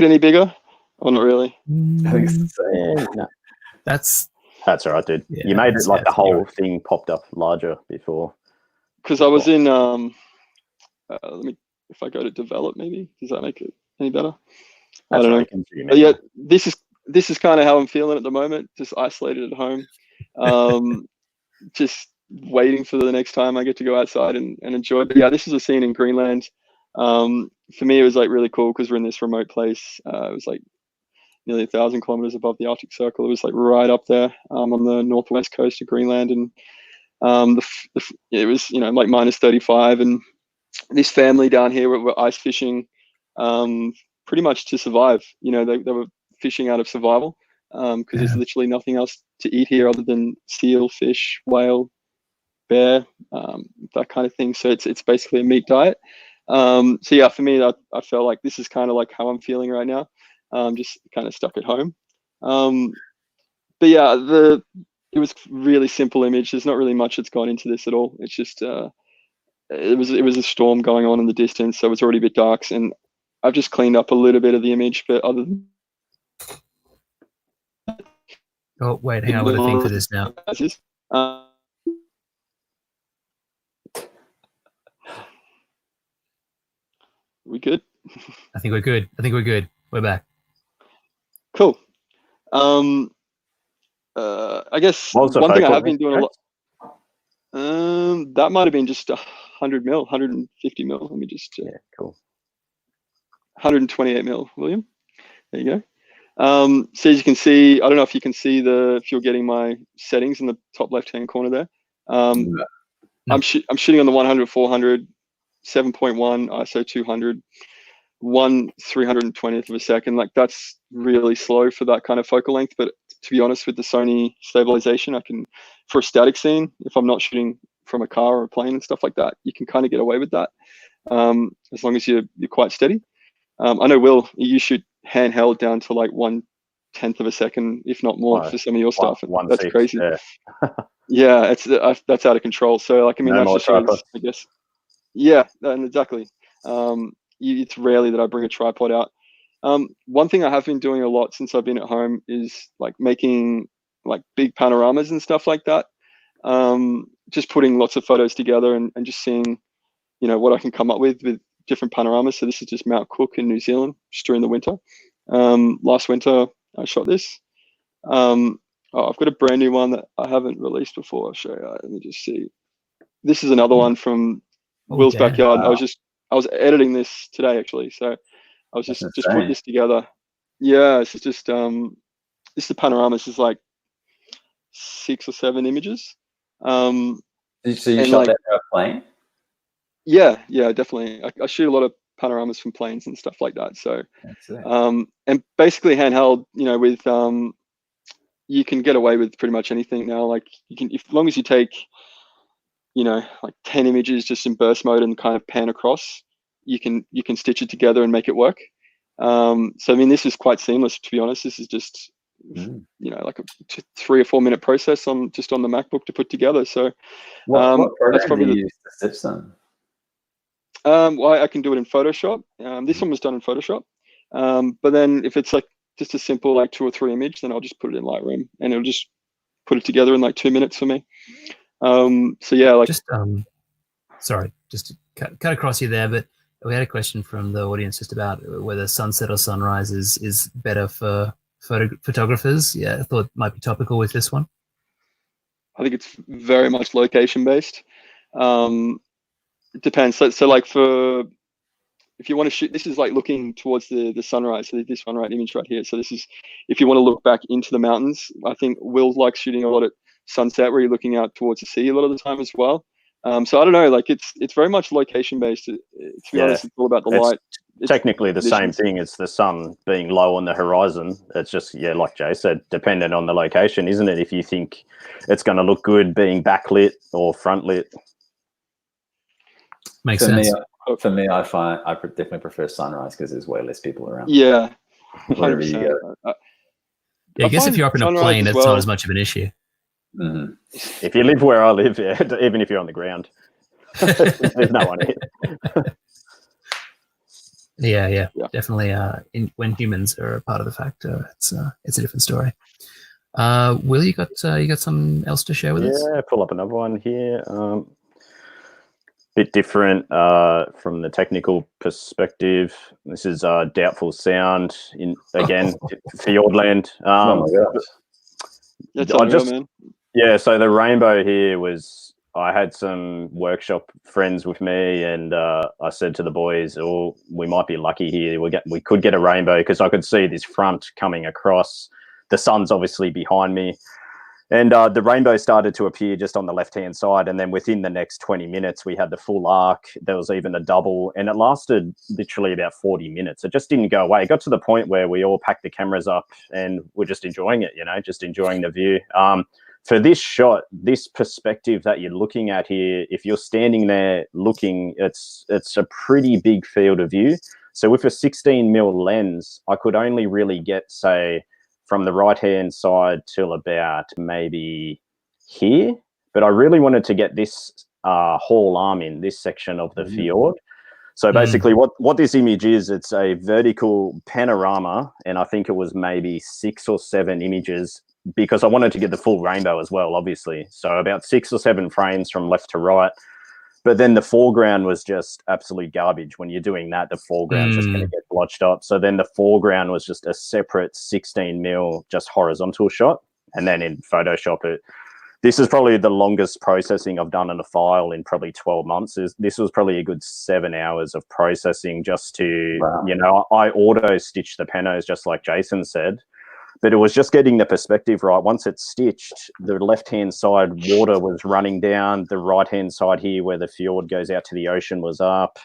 S4: it any bigger? Or not really?
S2: I think it's the same.
S3: No.
S1: That's
S3: all right, dude. Yeah, you made it like the whole thing popped up larger before.
S4: Because I was in let me, if I go to develop, maybe does that make it any better? I don't know. But yeah, this is kind of how I'm feeling at the moment. Just isolated at home, just waiting for the next time I get to go outside and enjoy. But yeah, this is a scene in Greenland. For me, it was like really cool because we're in this remote place. It was like nearly 1,000 kilometers above the Arctic Circle. It was like right up there on the northwest coast of Greenland, and it was, you know, like minus 35, and this family down here were ice fishing pretty much to survive. You know, they were fishing out of survival because there's literally nothing else to eat here other than seal, fish, whale, bear, that kind of thing. So it's basically a meat diet. So yeah, for me, I felt like this is kind of like how I'm feeling right now. Just kind of stuck at home. But yeah, it was really simple image. There's not really much that's gone into this at all. It's just it was a storm going on in the distance, so it's already a bit dark, and I've just cleaned up a little bit of the image. But other than
S1: oh wait, hang on, I've got a thing for this now.
S4: We good?
S1: I think we're good. We're back.
S4: Cool. I guess one thing I have been doing a lot. That might have been just 100 mil, 150 mil. Let me just.
S3: Yeah, cool.
S4: 128 mil, William. There you go. So as you can see, I don't know if you can see if you're getting my settings in the top left-hand corner there.
S1: No.
S4: I'm shooting on the 100/400, 7.1 ISO 200. 1/320th of a second. Like that's really slow for that kind of focal length. But to be honest, with the Sony stabilization, I can, for a static scene, if I'm not shooting from a car or a plane and stuff like that, you can kind of get away with that as long as you're quite steady. I know, Will, you shoot handheld down to like 1/10 of a second, if not more, for some of your stuff. That's crazy. Yeah, that's out of control. So like, I mean, that's just shows, I guess. Yeah, and exactly. it's rarely that I bring a tripod out. One thing I have been doing a lot since I've been at home is like making like big panoramas and stuff like that. Just putting lots of photos together and just seeing, you know, what I can come up with different panoramas. So this is just Mount Cook in New Zealand, just during the winter. Last winter I shot this. I've got a brand new one that I haven't released before. I'll show you. Let me just see. This is another one from Will's backyard. Wow. I was editing this today actually, so I was just putting this together. Yeah, it's just this the panoramas is like 6 or 7 images.
S2: So you shot that from a plane?
S4: Yeah, definitely. I shoot a lot of panoramas from planes and stuff like that. So, and basically handheld, you know, with you can get away with pretty much anything now. Like you can, as long as you take, you know, like 10 images just in burst mode and kind of pan across, you can stitch it together and make it work. So I mean, this is quite seamless, to be honest. This is just you know, like a 3 or 4 minute process on the MacBook to put together. So
S2: what that's probably do you use to stitch them?
S4: Well, I can do it in Photoshop. This one was done in Photoshop. But then if it's like just a simple like 2 or 3 image, then I'll just put it in Lightroom and it'll just put it together in like 2 minutes for me. So yeah, like
S1: just sorry, just to cut across you there, but we had a question from the audience just about whether sunset or sunrise is better for photographers. Yeah, I thought it might be topical with this one.
S4: I think it's very much location based. It depends. So like for, if you want to shoot, this is like looking towards the sunrise. So this one image right here. So this is, if you want to look back into the mountains, I think Will likes shooting a lot at sunset where you're looking out towards the sea a lot of the time as well. So I don't know, like it's very much location based. To be honest, it's all about the light.
S3: It's technically the same thing as the sun being low on the horizon. It's just, yeah, like Jay said, dependent on the location, isn't it? If you think it's going to look good being backlit or front lit.
S1: Makes sense.
S2: For me, I definitely prefer sunrise because there's way less people around.
S4: Yeah,
S2: 100%.
S1: Yeah, I guess if you're up in a plane, it's not as much of an issue.
S2: Mm-hmm.
S3: If you live where I live, yeah, even if you're on the ground, there's no one here.
S1: Yeah, definitely. When humans are a part of the factor, it's a different story. Will, you got something else to share with us?
S3: Yeah, pull up another one here. Bit different from the technical perspective. This is doubtful sound in again Fiordland.
S2: Oh my gosh,
S4: that's unreal, man.
S3: Yeah, so the rainbow here was, I had some workshop friends with me, and I said to the boys, "Oh, we might be lucky here. We could get a rainbow," because I could see this front coming across. The sun's obviously behind me. And the rainbow started to appear just on the left-hand side. And then within the next 20 minutes, we had the full arc. There was even a double. And it lasted literally about 40 minutes. It just didn't go away. It got to the point where we all packed the cameras up and we're just enjoying it, you know, just enjoying the view. For this shot, this perspective that you're looking at here, if you're standing there looking, it's a pretty big field of view. So with a 16mm lens, I could only really get, say, from the right-hand side till about maybe here. But I really wanted to get this whole arm in, this section of the fjord. So basically what this image is, it's a vertical panorama, and I think it was maybe 6 or 7 images, because I wanted to get the full rainbow as well, obviously. So about 6 or 7 frames from left to right. But then the foreground was just absolute garbage. When you're doing that, the foreground's just going to get blotched up. So then the foreground was just a separate 16mm just horizontal shot. And then in Photoshop, this is probably the longest processing I've done on a file in probably 12 months. This was probably a good 7 hours of processing just to, you know, I auto-stitched the panos just like Jason said. But it was just getting the perspective right. Once it's stitched, the left-hand side water was running down. The right-hand side here where the fjord goes out to the ocean was up.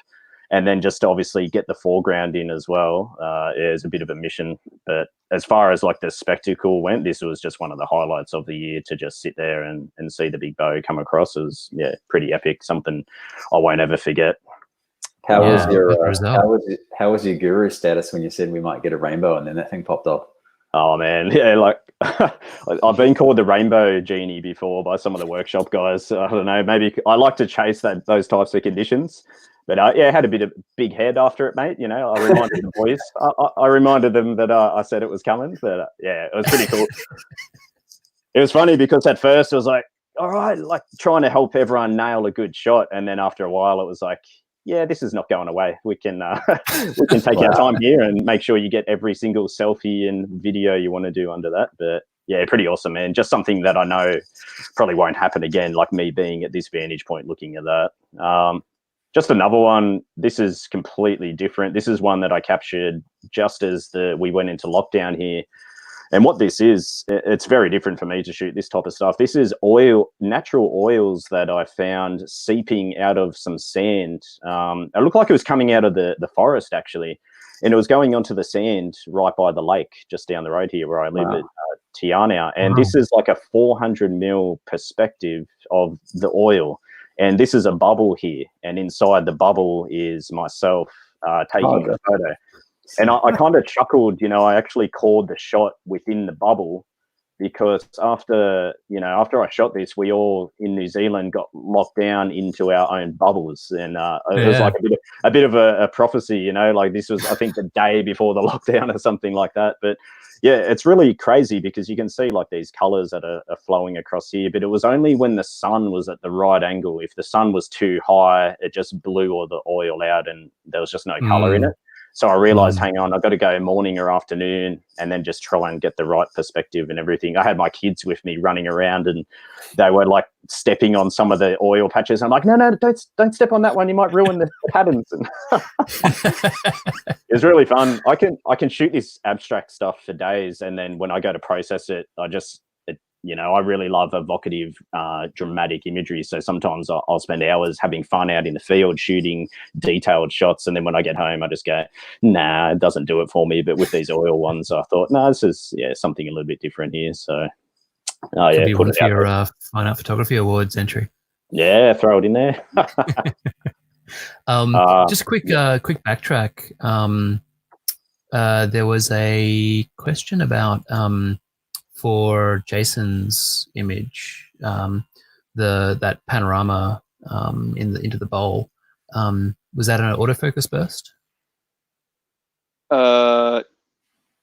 S3: And then just obviously get the foreground in as well. It was a bit of a mission. But as far as like the spectacle went, this was just one of the highlights of the year, to just sit there and see the big bow come across. It was, yeah, pretty epic. Something I won't ever forget.
S2: How was your guru status when you said we might get a rainbow and then that thing popped up?
S3: Oh man, yeah, like I've been called the rainbow genie before by some of the workshop guys. I don't know, maybe I like to chase those types of conditions. But yeah, I had a bit of big head after it, mate. You know, I reminded the boys. I reminded them that I said it was coming. But yeah, it was pretty cool. It was funny because at first it was like, all right, like trying to help everyone nail a good shot, and then after a while it was like, yeah, this is not going away. We can we can take our time here and make sure you get every single selfie and video you want to do under that. But yeah, pretty awesome, man. Just something that I know probably won't happen again, like me being at this vantage point looking at that. Just another one. This is completely different. This is one that I captured just as we went into lockdown here. And what this is, it's very different for me to shoot this type of stuff. This is natural oils that I found seeping out of some sand. It looked like it was coming out of the forest, actually. And it was going onto the sand right by the lake, just down the road here where I live at Tiana. And this is like a 400 mil perspective of the oil. And this is a bubble here. And inside the bubble is myself taking the photo. And I kind of chuckled, I actually called the shot within the bubble because after I shot this, we all in New Zealand got locked down into our own bubbles. And it was like a bit of a prophecy, like this was, I think, the day before the lockdown or something like that. But yeah, it's really crazy because you can see like these colors that are flowing across here, but it was only when the sun was at the right angle. If the sun was too high, it just blew all the oil out and there was just no color in it. So I realized, hang on, I've got to go morning or afternoon and then just try and get the right perspective and everything. I had my kids with me running around and they were like stepping on some of the oil patches. I'm like, no, don't step on that one. You might ruin the patterns. It was really fun. I can shoot this abstract stuff for days. And then when I go to process it, I really love evocative, dramatic imagery. So sometimes I'll spend hours having fun out in the field shooting detailed shots. And then when I get home, I just go, nah, it doesn't do it for me. But with these oil ones, I thought, no, this is something a little bit different here. So,
S1: could be one of your Fine Art Photography Awards entry.
S3: Yeah, throw it in there.
S1: Just quick backtrack. There was a question about for Jason's image, that panorama into the bowl. Was that an autofocus burst?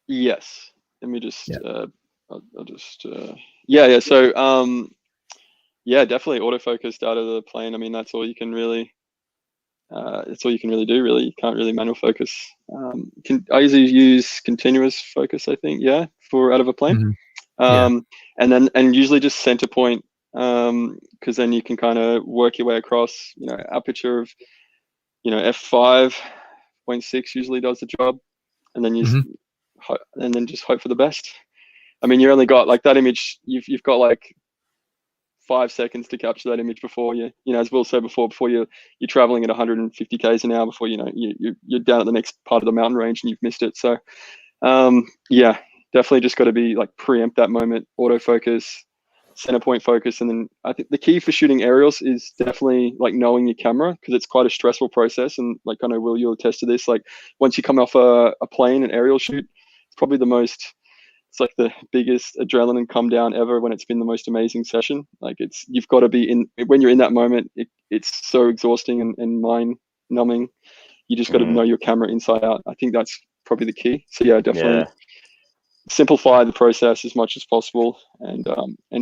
S4: Yes. Let me just. I'll just. So definitely autofocused out of the plane. I mean, that's all you can really. It's all you can really do. Really, you can't really manual focus. I usually use continuous focus. I think, for out of a plane. And usually just center point, because then you can kind of work your way across. Aperture of, f5.6 usually does the job, and then just hope for the best. I mean, you only got like that image. You've got like 5 seconds to capture that image before as Will said before you're traveling at 150 k's an hour before you're down at the next part of the mountain range and you've missed it. So definitely just got to be like preempt that moment, autofocus, center point focus. And then I think the key for shooting aerials is definitely like knowing your camera, because it's quite a stressful process. And like, I know, Will, you'll attest to this. Like once you come off a plane, an aerial shoot, it's probably it's like the biggest adrenaline come down ever when it's been the most amazing session. Like you've got to be when you're in that moment, it's so exhausting and mind numbing. You just got to know your camera inside out. I think that's probably the key. So definitely. Simplify the process as much as possible and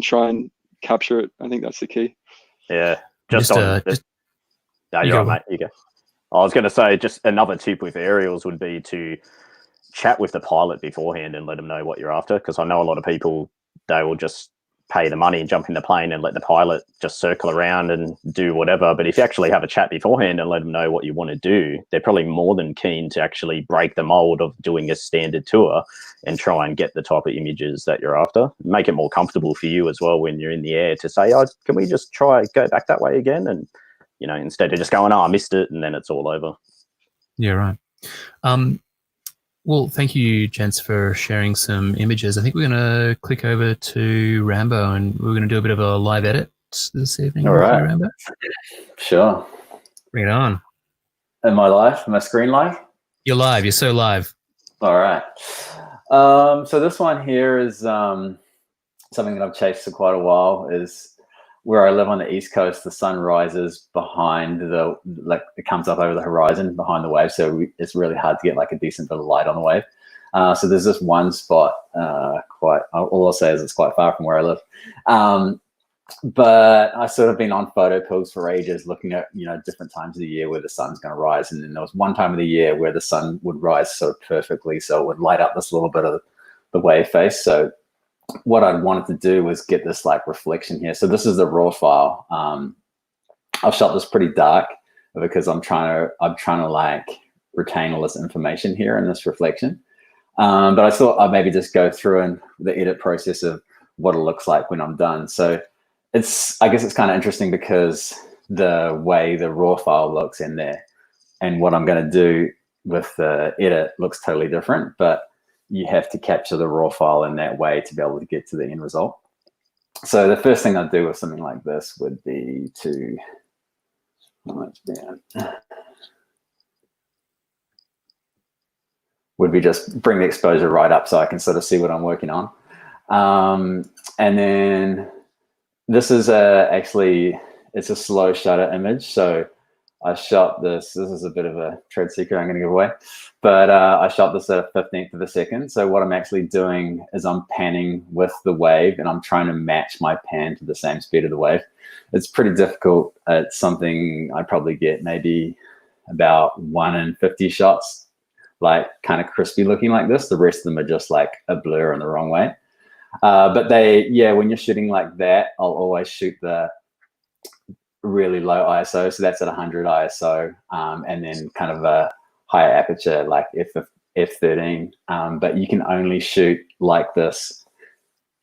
S4: try and capture it. I think that's the key.
S3: Yeah. No, you're right, mate. You go. I was going to say, just another tip with aerials would be to chat with the pilot beforehand and let them know what you're after. Because I know a lot of people, they will just pay the money and jump in the plane and let the pilot just circle around and do whatever. But if you actually have a chat beforehand and let them know what you want to do, they're probably more than keen to actually break the mold of doing a standard tour and try and get the type of images that you're after. Make it more comfortable for you as well when you're in the air to say, can we just go back that way again? And, instead of just going, I missed it, and then it's all over. Yeah,
S1: right. Well, thank you, gents, for sharing some images. I think we're going to click over to Rambo, and we're going to do a bit of a live edit this evening.
S2: All right,
S1: Rambo.
S2: Sure.
S1: Bring it on.
S2: Am I live? Am I screen live?
S1: You're live. You're so live.
S2: All right. So this one here is something that I've chased for quite a while. Is where I live on the East Coast, the sun rises behind it comes up over the horizon behind the wave. So it's really hard to get like a decent bit of light on the wave. So there's this one spot, all I'll say is it's quite far from where I live. But I've sort of been on photo pills for ages, looking at, different times of the year where the sun's going to rise. And then there was one time of the year where the sun would rise so perfectly, so it would light up this little bit of the wave face. So what I wanted to do was get this like reflection here. So this is the raw file. I've shot this pretty dark because I'm trying to like retain all this information here in this reflection. But I thought I'd maybe just go through and the edit process of what it looks like when I'm done. So I guess it's kind of interesting because the way the raw file looks in there and what I'm going to do with the edit looks totally different, but you have to capture the raw file in that way to be able to get to the end result. So the first thing I'd do with something like this would be to, just bring the exposure right up so I can sort of see what I'm working on. And then this is actually, it's a slow shutter image. So I shot this is a bit of a trade secret I'm going to give away, but I shot this at a 15th of a second. So what I'm actually doing is I'm panning with the wave and I'm trying to match my pan to the same speed of the wave. It's pretty difficult. It's something I probably get maybe about 1 in 50 shots, like kind of crispy looking like this. The rest of them are just like a blur in the wrong way. But when you're shooting like that, I'll always shoot the really low ISO. So that's at 100 ISO, and then kind of a higher aperture like f13. But you can only shoot like this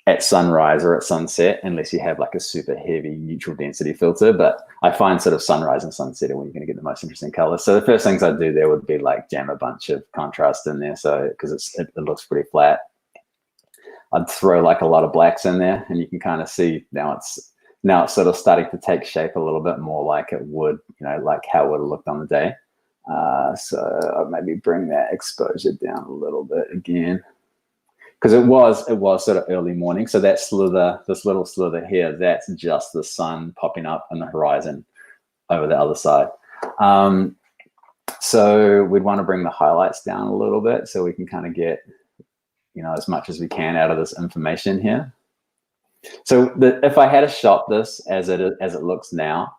S2: at sunrise or at sunset unless you have like a super heavy neutral density filter. But I find sort of sunrise and sunset are when you're going to get the most interesting colors. So the first things I'd do there would be like jam a bunch of contrast in there, so because it looks pretty flat. I'd throw like a lot of blacks in there, and you can kind of see now it's sort of starting to take shape a little bit more like it would, like how it would have looked on the day. So I'd maybe bring that exposure down a little bit again, because it was sort of early morning. So that slither, this little slither here, that's just the sun popping up on the horizon over the other side. So we'd want to bring the highlights down a little bit so we can kind of get, as much as we can out of this information here. So if I had shot this as it looks now,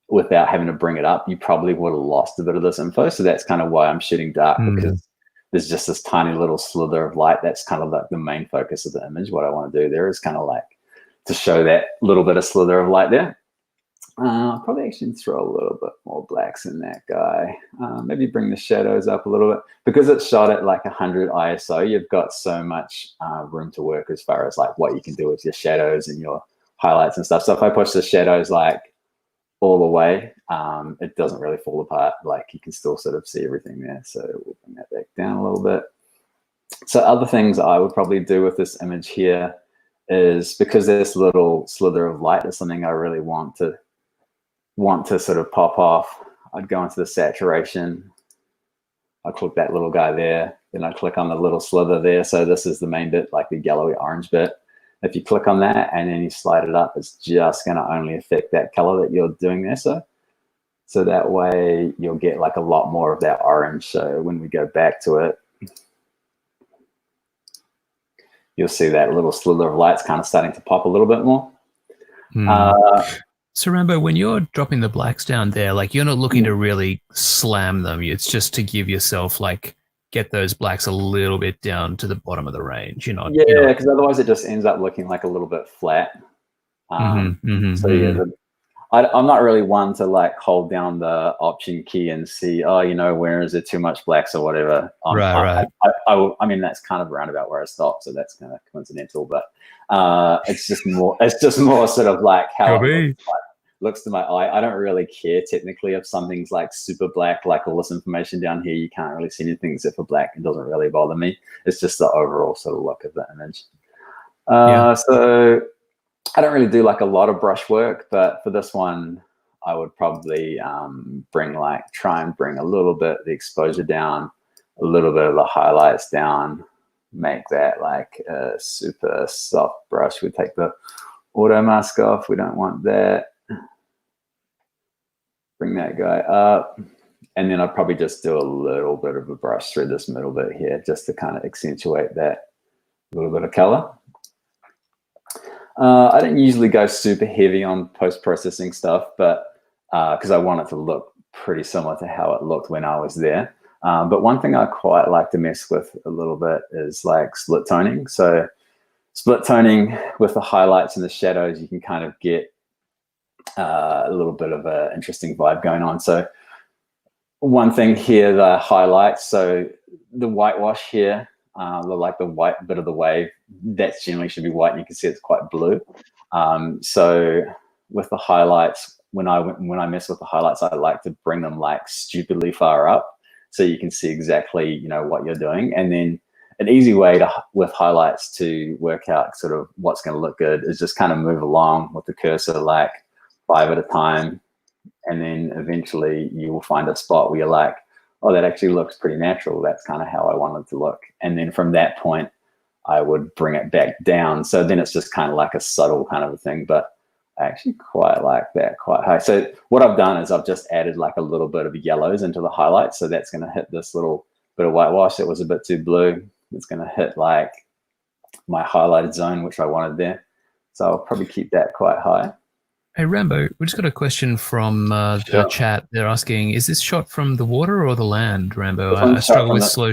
S2: without having to bring it up, you probably would have lost a bit of this info. So that's kind of why I'm shooting dark, because there's just this tiny little slither of light. That's kind of like the main focus of the image. What I want to do there is kind of like to show that little bit of slither of light there. I'll probably actually throw a little bit more blacks in that guy. Maybe bring the shadows up a little bit. Because it's shot at like 100 ISO, you've got so much room to work as far as like what you can do with your shadows and your highlights and stuff. So if I push the shadows like all the way, it doesn't really fall apart. Like you can still sort of see everything there. So we'll bring that back down a little bit. So other things I would probably do with this image here is, because this little slither of light is something I really want to sort of pop off, I'd go into the saturation. I click that little guy there, then I click on the little slither there. So this is the main bit, like the yellowy orange bit. If you click on that and then you slide it up, it's just going to only affect that color that you're doing there. So that way you'll get like a lot more of that orange. So when we go back to it, you'll see that little slither of light's kind of starting to pop a little bit more.
S1: So Rambo, when you're dropping the blacks down there, like you're not looking to really slam them. It's just to give yourself like, get those blacks a little bit down to the bottom of the range.
S2: Yeah, because otherwise it just ends up looking like a little bit flat. I'm not really one to like hold down the option key and see, where is it too much blacks or whatever.
S1: Right.
S2: I mean, that's kind of roundabout where I stopped, so that's kind of coincidental. But it's just more sort of like how it looks to my eye. I don't really care technically if something's like super black, like all this information down here, you can't really see anything except for black. It doesn't really bother me. It's just the overall sort of look of the image. So I don't really do like a lot of brush work, but for this one, I would probably try and bring a little bit of the exposure down, a little bit of the highlights down, make that like a super soft brush. We take the Auto mask off. We don't want that. Bring that guy up. And then I'd probably just do a little bit of a brush through this middle bit here just to kind of accentuate that little bit of color. I don't usually go super heavy on post-processing stuff, but because I want it to look pretty similar to how it looked when I was there. But one thing I quite like to mess with a little bit is like split toning. So split toning with the highlights and the shadows, you can kind of get a little bit of an interesting vibe going on. So one thing here, the highlights, so the whitewash here, like the white bit of the wave, that generally should be white, and you can see it's quite blue. So with the highlights, when I mess with the highlights, I like to bring them like stupidly far up, so you can see exactly what you're doing. And then an easy way with highlights to work out sort of what's going to look good is just kind of move along with the cursor like 5 at a time, and then eventually you will find a spot where you're like, oh, that actually looks pretty natural. That's kind of how I want it to look. And then from that point, I would bring it back down. So then it's just kind of like a subtle kind of a thing, but I actually quite like that quite high. So what I've done is I've just added like a little bit of yellows into the highlights. So that's going to hit this little bit of whitewash that was a bit too blue. It's going to hit like my highlighted zone, which I wanted there. So I'll probably keep that quite high.
S1: Hey, Rambo, we just got a question from the chat. They're asking, is this shot from the water or the land, Rambo? I struggle with slow...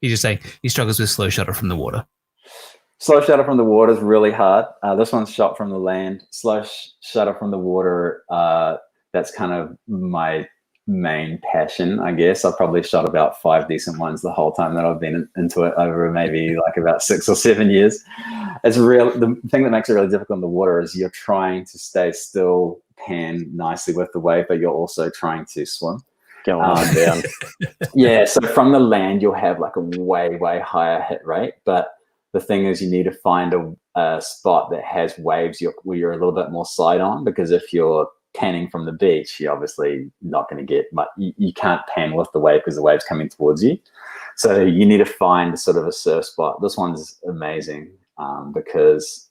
S1: He's just saying he struggles with slow shutter from the water.
S2: Slow shutter from the water is really hard. This one's shot from the land. Slow shutter from the water, that's kind of my main passion, I guess. I've probably shot about 5 decent ones the whole time that I've been into it, over maybe like about 6 or 7 years. It's real. The thing that makes it really difficult in the water is you're trying to stay still, pan nicely with the wave, but you're also trying to swim.
S3: Going up and down.
S2: Yeah, so from the land you'll have like a way higher hit rate, but the thing is you need to find a spot that has waves where you're a little bit more side on, because if you're panning from the beach, you're obviously not going to get much. You can't pan with the wave because the wave's coming towards you. So you need to find sort of a surf spot. This one's amazing because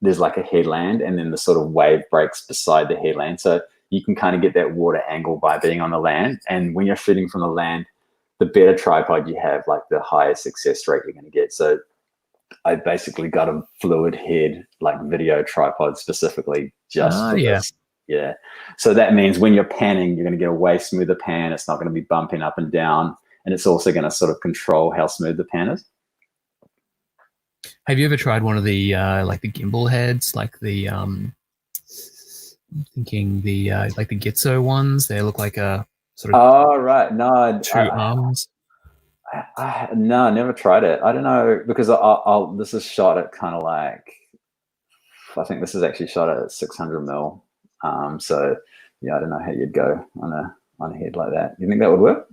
S2: there's like a headland, and then the sort of wave breaks beside the headland. So you can kind of get that water angle by being on the land. And when you're shooting from the land, the better tripod you have, like the higher success rate you're going to get. So I basically got a fluid head, like video tripod specifically just for this. Yeah. So that means when you're panning, you're going to get a way smoother pan. It's not going to be bumping up and down. And it's also going to sort of control how smooth the pan is.
S1: Have you ever tried one of the like the gimbal heads, like the thinking the like the Gitzo ones? They look like a sort of
S2: no
S1: 2 arms.
S2: No, I never tried it. I don't know, because I'll this is shot at kind of like, I think this is actually shot at 600 mil. So yeah, I don't know how you'd go on a head like that. You think that would work?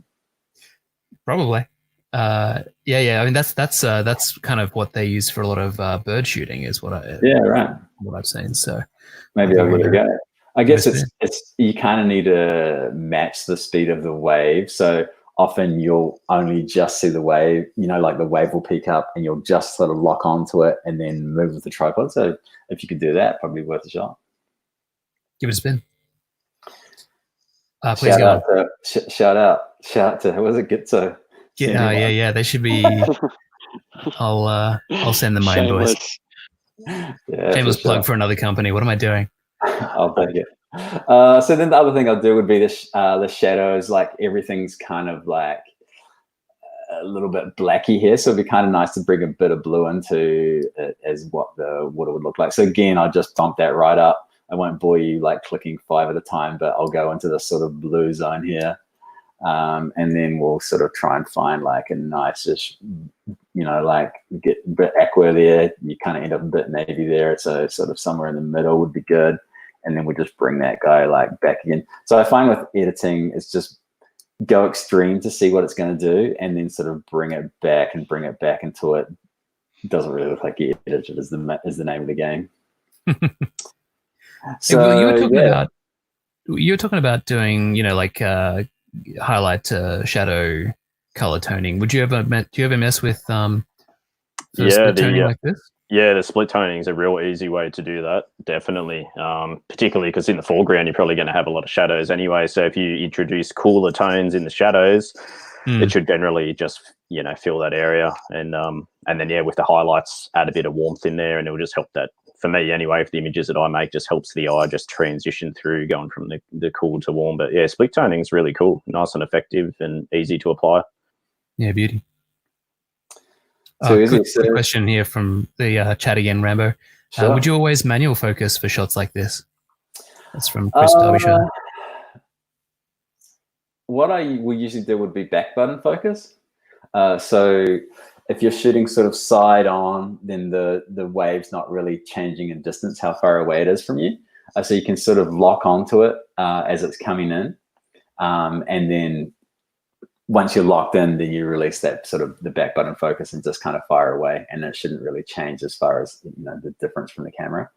S1: Probably. Yeah. I mean, that's kind of what they use for a lot of bird shooting, is what what I've seen. So
S2: maybe I'll give it a go. I guess it's you kind of need to match the speed of the wave. So often you'll only just see the wave, like the wave will peak up and you'll just sort of lock onto it and then move with the tripod. So if you could do that, probably worth a shot.
S1: Give it a spin. Please go on.
S2: Shout out to, was it Gitzo?
S1: Yeah. They should be. I'll send them my invoice.
S2: Yeah,
S1: shameless plug for another company. What am I doing?
S2: I'll take it. So then the other thing I'll do would be the shadows. Like everything's kind of like a little bit blacky here, so it'd be kind of nice to bring a bit of blue into it as what the water would look like. So again, I'll just bump that right up. I won't bore you like clicking 5 at a time, but I'll go into this sort of blue zone here. And then we'll sort of try and find like a nice-ish, like get a bit aqua there. You kind of end up a bit navy there. So sort of somewhere in the middle would be good. And then we just bring that guy like back again. So I find with editing, it's just go extreme to see what it's going to do, and then sort of bring it back into it. It doesn't really look like you edited is the name of the game. So
S1: well, you were talking about doing, like highlight to shadow color toning. Do you ever mess with toning like this?
S3: Yeah, the split toning is a real easy way to do that, definitely. Particularly because in the foreground, you're probably going to have a lot of shadows anyway. So if you introduce cooler tones in the shadows, it should generally just, fill that area. And then, yeah, with the highlights, add a bit of warmth in there, and it will just help that. For me anyway, if the images that I make, just helps the eye just transition through going from the cool to warm. But yeah, split toning is really cool, nice and effective and easy to apply.
S1: Yeah, beauty.
S2: So
S1: Quick question here from the chat again, Rambo.
S2: Sure.
S1: Would you always manual focus for shots like this? That's from Chris Derbyshire.
S2: What I would usually do would be back button focus. So if you're shooting sort of side on, then the wave's not really changing in distance, how far away it is from you. So you can sort of lock onto it as it's coming in. And then once you're locked in, then you release that sort of the back button focus and just kind of fire away. And it shouldn't really change as far as, the difference from the camera.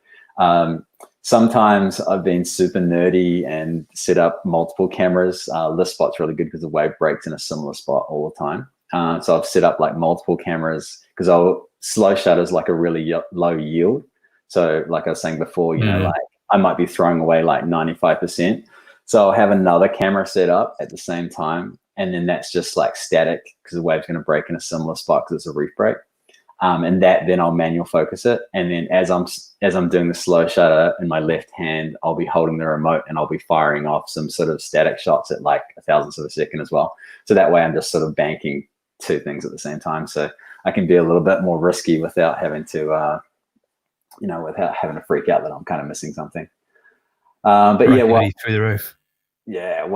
S2: Sometimes I've been super nerdy and set up multiple cameras. This spot's really good because the wave breaks in a similar spot all the time. So I've set up like multiple cameras because slow shutters like a really low yield. So like I was saying before, like I might be throwing away like 95%. So I'll have another camera set up at the same time. And then that's just like static because the wave's going to break in a similar spot because it's a reef break. And then I'll manual focus it. And then as I'm doing the slow shutter in my left hand, I'll be holding the remote and I'll be firing off some sort of static shots at like 1,000ths of a second as well. So that way I'm just sort of banking two things at the same time. So I can be a little bit more risky without having to, without having to freak out that I'm kind of missing something. But yeah,
S1: through the roof.
S2: Yeah,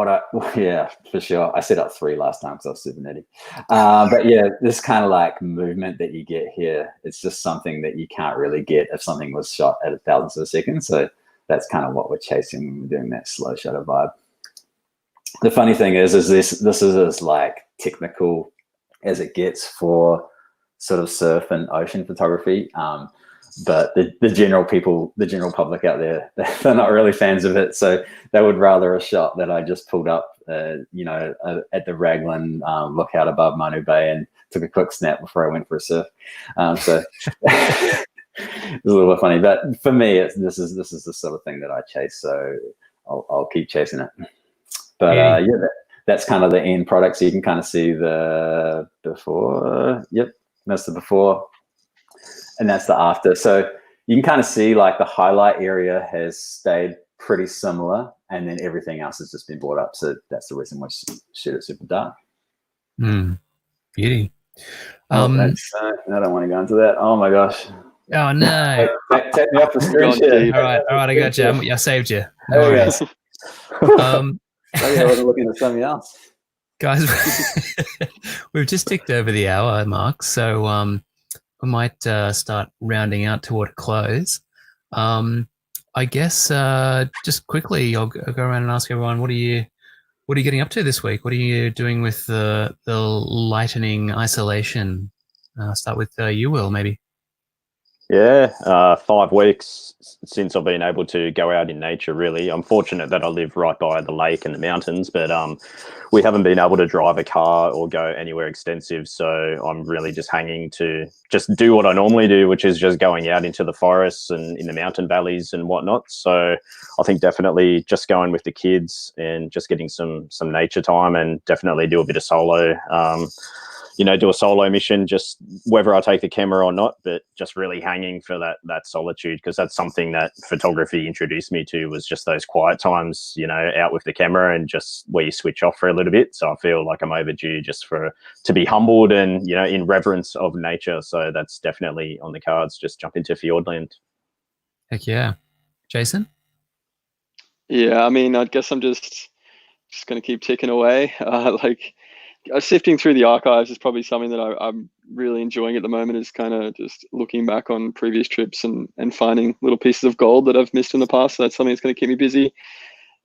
S2: yeah, for sure. I set up 3 last time because I was super nerdy. But yeah, this kind of like movement that you get here, it's just something that you can't really get if something was shot at 1,000ths of a second. So that's kind of what we're chasing when we're doing that slow shutter vibe. The funny thing is this is as like technical as it gets for sort of surf and ocean photography. But the general public out there, they're not really fans of it. So they would rather a shot that I just pulled up, at the Raglan lookout above Manu Bay and took a quick snap before I went for a surf. So it's a little bit funny, but for me, this is the sort of thing that I chase. So I'll keep chasing it. But that's kind of the end product. So you can kind of see the before. Yep, that's the before. And that's the after. So you can kind of see like the highlight area has stayed pretty similar and then everything else has just been brought up. So that's the reason why I shoot it super dark.
S1: Beauty.
S2: I don't want to go into that. Oh my gosh.
S1: Oh no.
S2: Take me off the screen.
S1: All right, I got you. I saved you. No worries.
S2: I wasn't looking at something else.
S1: Guys, we've just ticked over the hour mark. So we might start rounding out toward a close. I guess just quickly, I'll go around and ask everyone, what are you getting up to this week? What are you doing with the lightening isolation? Start with you, Will, maybe.
S3: Yeah, 5 weeks since I've been able to go out in nature, really. I'm fortunate that I live right by the lake and the mountains, but we haven't been able to drive a car or go anywhere extensive. So I'm really just hanging to just do what I normally do, which is just going out into the forests and in the mountain valleys and whatnot. So I think definitely just going with the kids and just getting some nature time, and definitely do a bit of solo. Do a solo mission, just whether I take the camera or not, but just really hanging for that solitude, because that's something that photography introduced me to, was just those quiet times, out with the camera and just where you switch off for a little bit. So I feel like I'm overdue just to be humbled and, in reverence of nature. So that's definitely on the cards, just jump into Fjordland.
S1: Heck yeah. Jason?
S4: Yeah, I mean, I guess I'm just going to keep ticking away. Sifting through the archives is probably something that I'm really enjoying at the moment, is kind of just looking back on previous trips and finding little pieces of gold that I've missed in the past. So that's something that's going to keep me busy.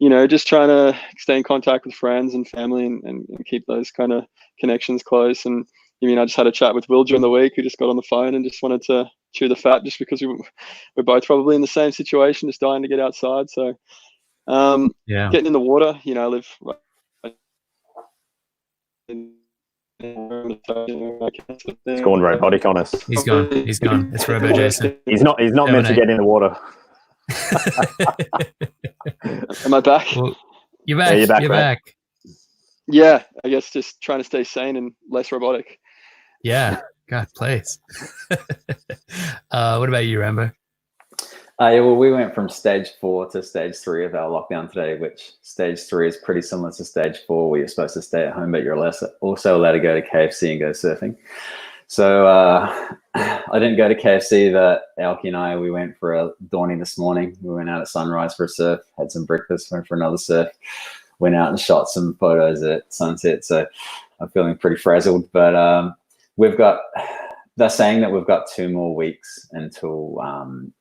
S4: Just trying to stay in contact with friends and family and keep those kind of connections close. And I just had a chat with Will during the week, who just got on the phone and just wanted to chew the fat, just because we're both probably in the same situation, just dying to get outside. So getting in the water, I live right in
S3: It's gone robotic on us.
S1: He's gone. He's gone. It's Robo Jason.
S3: He's not meant to get in the water.
S4: Am I back?
S1: Well, you're back.
S3: Yeah, you're back,
S1: You're
S3: mate.
S1: back.
S4: Yeah, I guess just trying to stay sane and less robotic.
S1: Yeah. God, please. What about you, Rambo?
S2: Yeah, well, we went from stage 4 to stage 3 of our lockdown today, which stage 3 is pretty similar to stage 4, where you're supposed to stay at home, but you're also allowed to go to KFC and go surfing. So I didn't go to KFC, but Alki and I, we went for a dawning this morning. We went out at sunrise for a surf, had some breakfast, went for another surf, went out and shot some photos at sunset. So I'm feeling pretty frazzled, but they're saying that we've got 2 more weeks until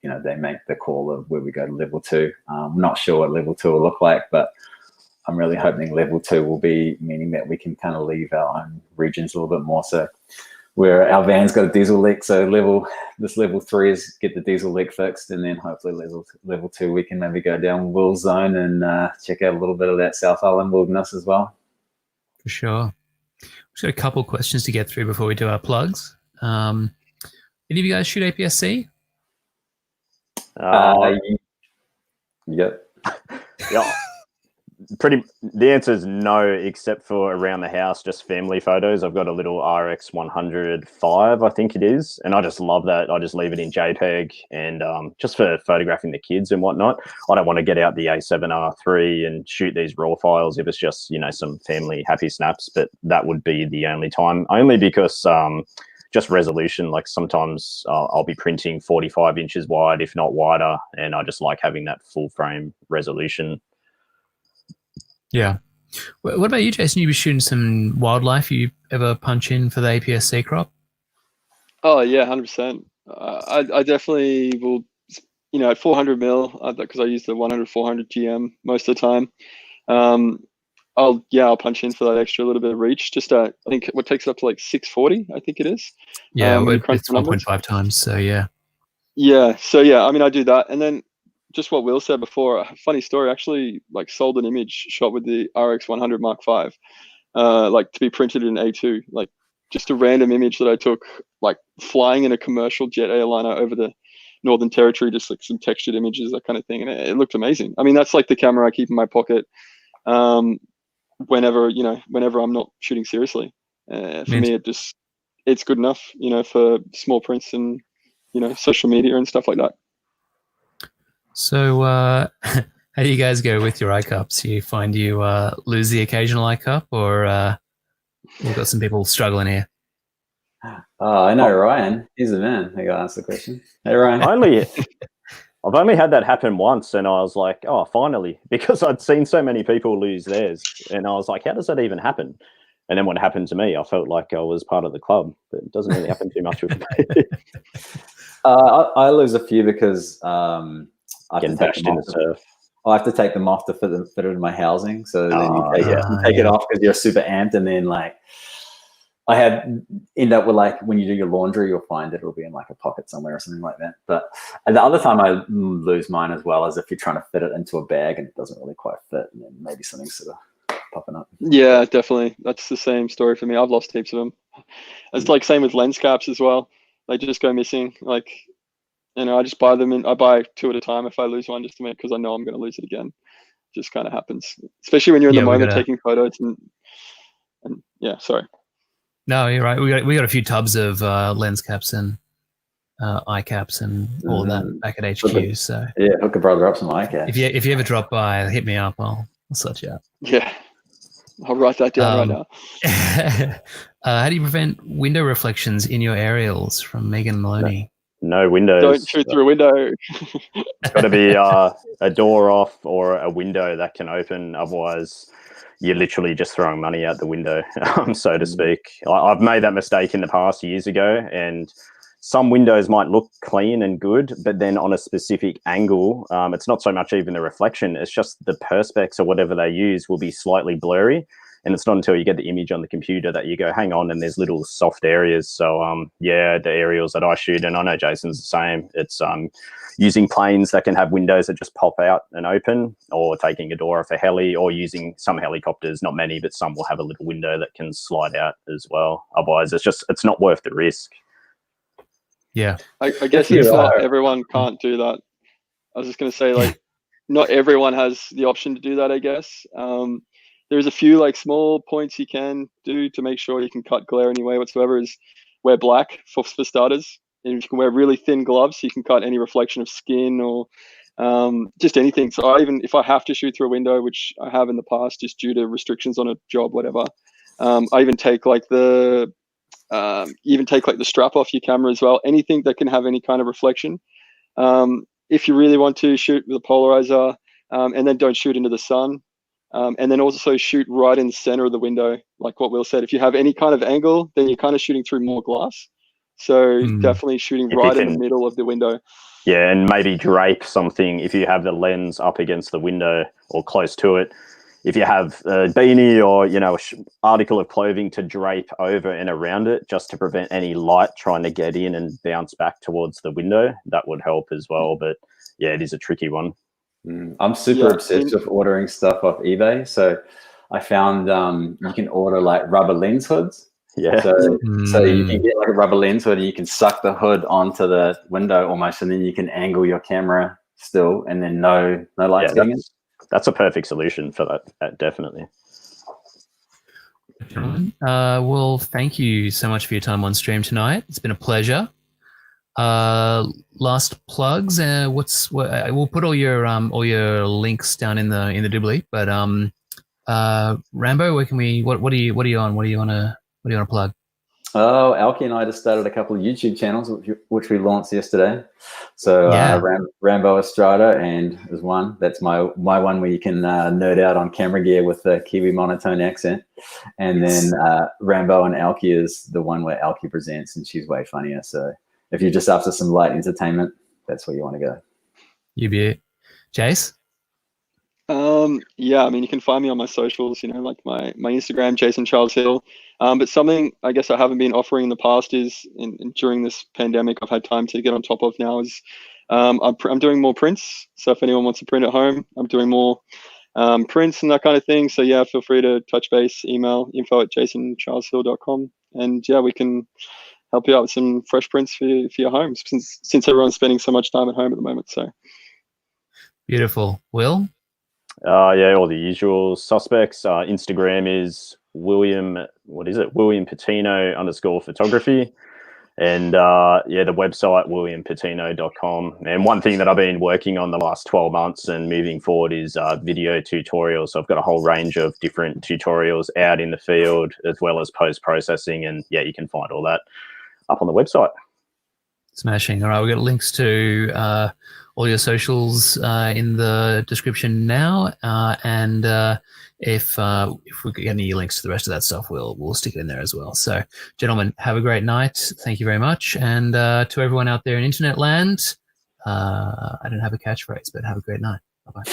S2: they make the call of where we go to level 2. I'm not sure what level 2 will look like, but I'm really hoping level 2 will be meaning that we can kind of leave our own regions a little bit more. So where our van's got a diesel leak, so level 3 is get the diesel leak fixed, and then hopefully level 2 we can maybe go down Will Zone and check out a little bit of that South Island wilderness as well.
S1: For sure. We've got a couple of questions to get through before we do our plugs. Any of you guys shoot APS-C?
S2: Yep.
S3: Yeah. The answer is no, except for around the house, just family photos. I've got a little RX 105, I think it is, and I just love that. I just leave it in JPEG, and just for photographing the kids and whatnot. I don't want to get out the A7R3 and shoot these raw files if it's just some family happy snaps. But that would be the only time, only because just resolution. Like sometimes I'll be printing 45 inches wide, if not wider, and I just like having that full frame resolution.
S1: Yeah. What about you, Jason? You were shooting some wildlife. You ever punch in for the APS-C crop?
S4: Oh yeah, 100%. I definitely will. At 400 mil, because I use the 100/400 GM most of the time. I'll punch in for that extra little bit of reach. Just I think what takes it up to like 640, I think it is.
S1: Yeah, it's 1.5 times. So yeah.
S4: Yeah. So yeah, I mean, I do that, and then just what Will said before. A funny story. Actually, like sold an image shot with the RX 100 Mark V, like to be printed in A2. Like just a random image that I took, like flying in a commercial jet airliner over the Northern Territory, just like some textured images, that kind of thing, and it looked amazing. I mean, that's like the camera I keep in my pocket. Whenever I'm not shooting seriously. For me, it's good enough, for small prints and social media and stuff like that.
S1: So how do you guys go with your iCups? You find you lose the occasional iCup, or we've got some people struggling here?
S2: Oh, I know Ryan. He's the man. I got to ask the question. Hey, Ryan.
S3: I've only had that happen once, and I was like, oh, finally, because I'd seen so many people lose theirs, and I was like, how does that even happen? And then when it happened to me, I felt like I was part of the club, but it doesn't really happen too much with me.
S2: I lose a few because I
S3: have
S2: to take them off to fit it in my housing. So then you take it off because you're super amped, and then like I end up with, like, when you do your laundry, you'll find it'll be in like a pocket somewhere or something like that. But the other time I lose mine as well is if you're trying to fit it into a bag and it doesn't really quite fit, and then maybe something's sort of popping up.
S4: Yeah, definitely. That's the same story for me. I've lost heaps of them. It's like same with lens caps as well. They just go missing. Like, I just buy them, and I buy 2 at a time if I lose one, just to make, because I know I'm going to lose it again. It just kind of happens, especially when you're in the moment taking photos and yeah. Sorry.
S1: No, you're right. We got a few tubs of lens caps and eye caps and all of that back at HQ. So
S2: yeah, hook a brother up some eye caps.
S1: If you ever drop by, hit me up. I'll sort you out.
S4: Yeah, I'll write that down right now.
S1: How do you prevent window reflections in your aerials? From Megan Maloney.
S3: No windows.
S4: Don't shoot through a window.
S3: It's got to be a door off or a window that can open. Otherwise, you're literally just throwing money out the window, so to speak. I've made that mistake in the past years ago, and some windows might look clean and good, but then on a specific angle, it's not so much even the reflection, it's just the perspex or whatever they use will be slightly blurry. And it's not until you get the image on the computer that you go, hang on, and there's little soft areas. So yeah, the aerials that I shoot, and I know Jason's the same, it's using planes that can have windows that just pop out and open, or taking a door off a heli, or using some helicopters, not many, but some will have a little window that can slide out as well. Otherwise, it's not worth the risk.
S1: Yeah.
S4: I guess it's not everyone can't do that. I was just going to say, like, not everyone has the option to do that, I guess. There's a few like small points you can do to make sure you can cut glare anyway whatsoever. Is wear black for starters. And you can wear really thin gloves so you can cut any reflection of skin or just anything. So if I have to shoot through a window, which I have in the past just due to restrictions on a job, whatever, I even take like the strap off your camera as well. Anything that can have any kind of reflection. If you really want to shoot with a polarizer, and then don't shoot into the sun. And then also shoot right in the center of the window, like what Will said. If you have any kind of angle, then you're kind of shooting through more glass. So definitely shooting right in the middle of the window.
S3: Yeah, and maybe drape something if you have the lens up against the window or close to it. If you have a beanie or, you know, article of clothing to drape over and around it just to prevent any light trying to get in and bounce back towards the window, that would help as well. But yeah, it is a tricky one.
S2: I'm super obsessed with ordering stuff off eBay. So I found you can order like rubber lens hoods.
S3: Yeah.
S2: So you can get like a rubber lens hood and you can suck the hood onto the window almost, and then you can angle your camera still, and then no lights getting in.
S3: That's a perfect solution for that, definitely.
S1: Well, thank you so much for your time on stream tonight. It's been a pleasure. Last plugs. We'll put all your links down in the doobly. But Rambo, where can we? What are you on? What do you want to plug?
S2: Oh, Alki and I just started a couple of YouTube channels which we launched yesterday. So Rambo Estrada, and there's one that's my one where you can nerd out on camera gear with the Kiwi monotone accent, and then Rambo and Alki is the one where Alki presents, and she's way funnier. So if you're just after some light entertainment, that's where you want to go.
S1: You be it, Jace.
S4: Yeah, I mean, you can find me on my socials, you know, like my Instagram, Jason Charles Hill. But something I guess I haven't been offering in the past is during this pandemic, I've had time to get on top of now is I'm doing more prints. So if anyone wants to print at home, I'm doing more prints and that kind of thing. So yeah, feel free to touch base, email info@jasoncharleshill.com, and yeah, we can help you out with some fresh prints for your homes since everyone's spending so much time at home at the moment. So
S1: beautiful. Will?
S3: Yeah, all the usual suspects. Instagram is William Patino _photography. And yeah, the website, williampatino.com. And one thing that I've been working on the last 12 months and moving forward is video tutorials. So I've got a whole range of different tutorials out in the field, as well as post-processing. And yeah, you can find all that up on the website. Smashing.
S1: All right, we've got links to all your socials in the description now, and if we get any links to the rest of that stuff, we'll stick it in there as well. So, gentlemen, have a great night. Thank you very much, and to everyone out there in internet land, I don't have a catchphrase, but have a great night. Bye bye.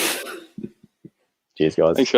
S3: Cheers, guys.
S4: Thanks, guys.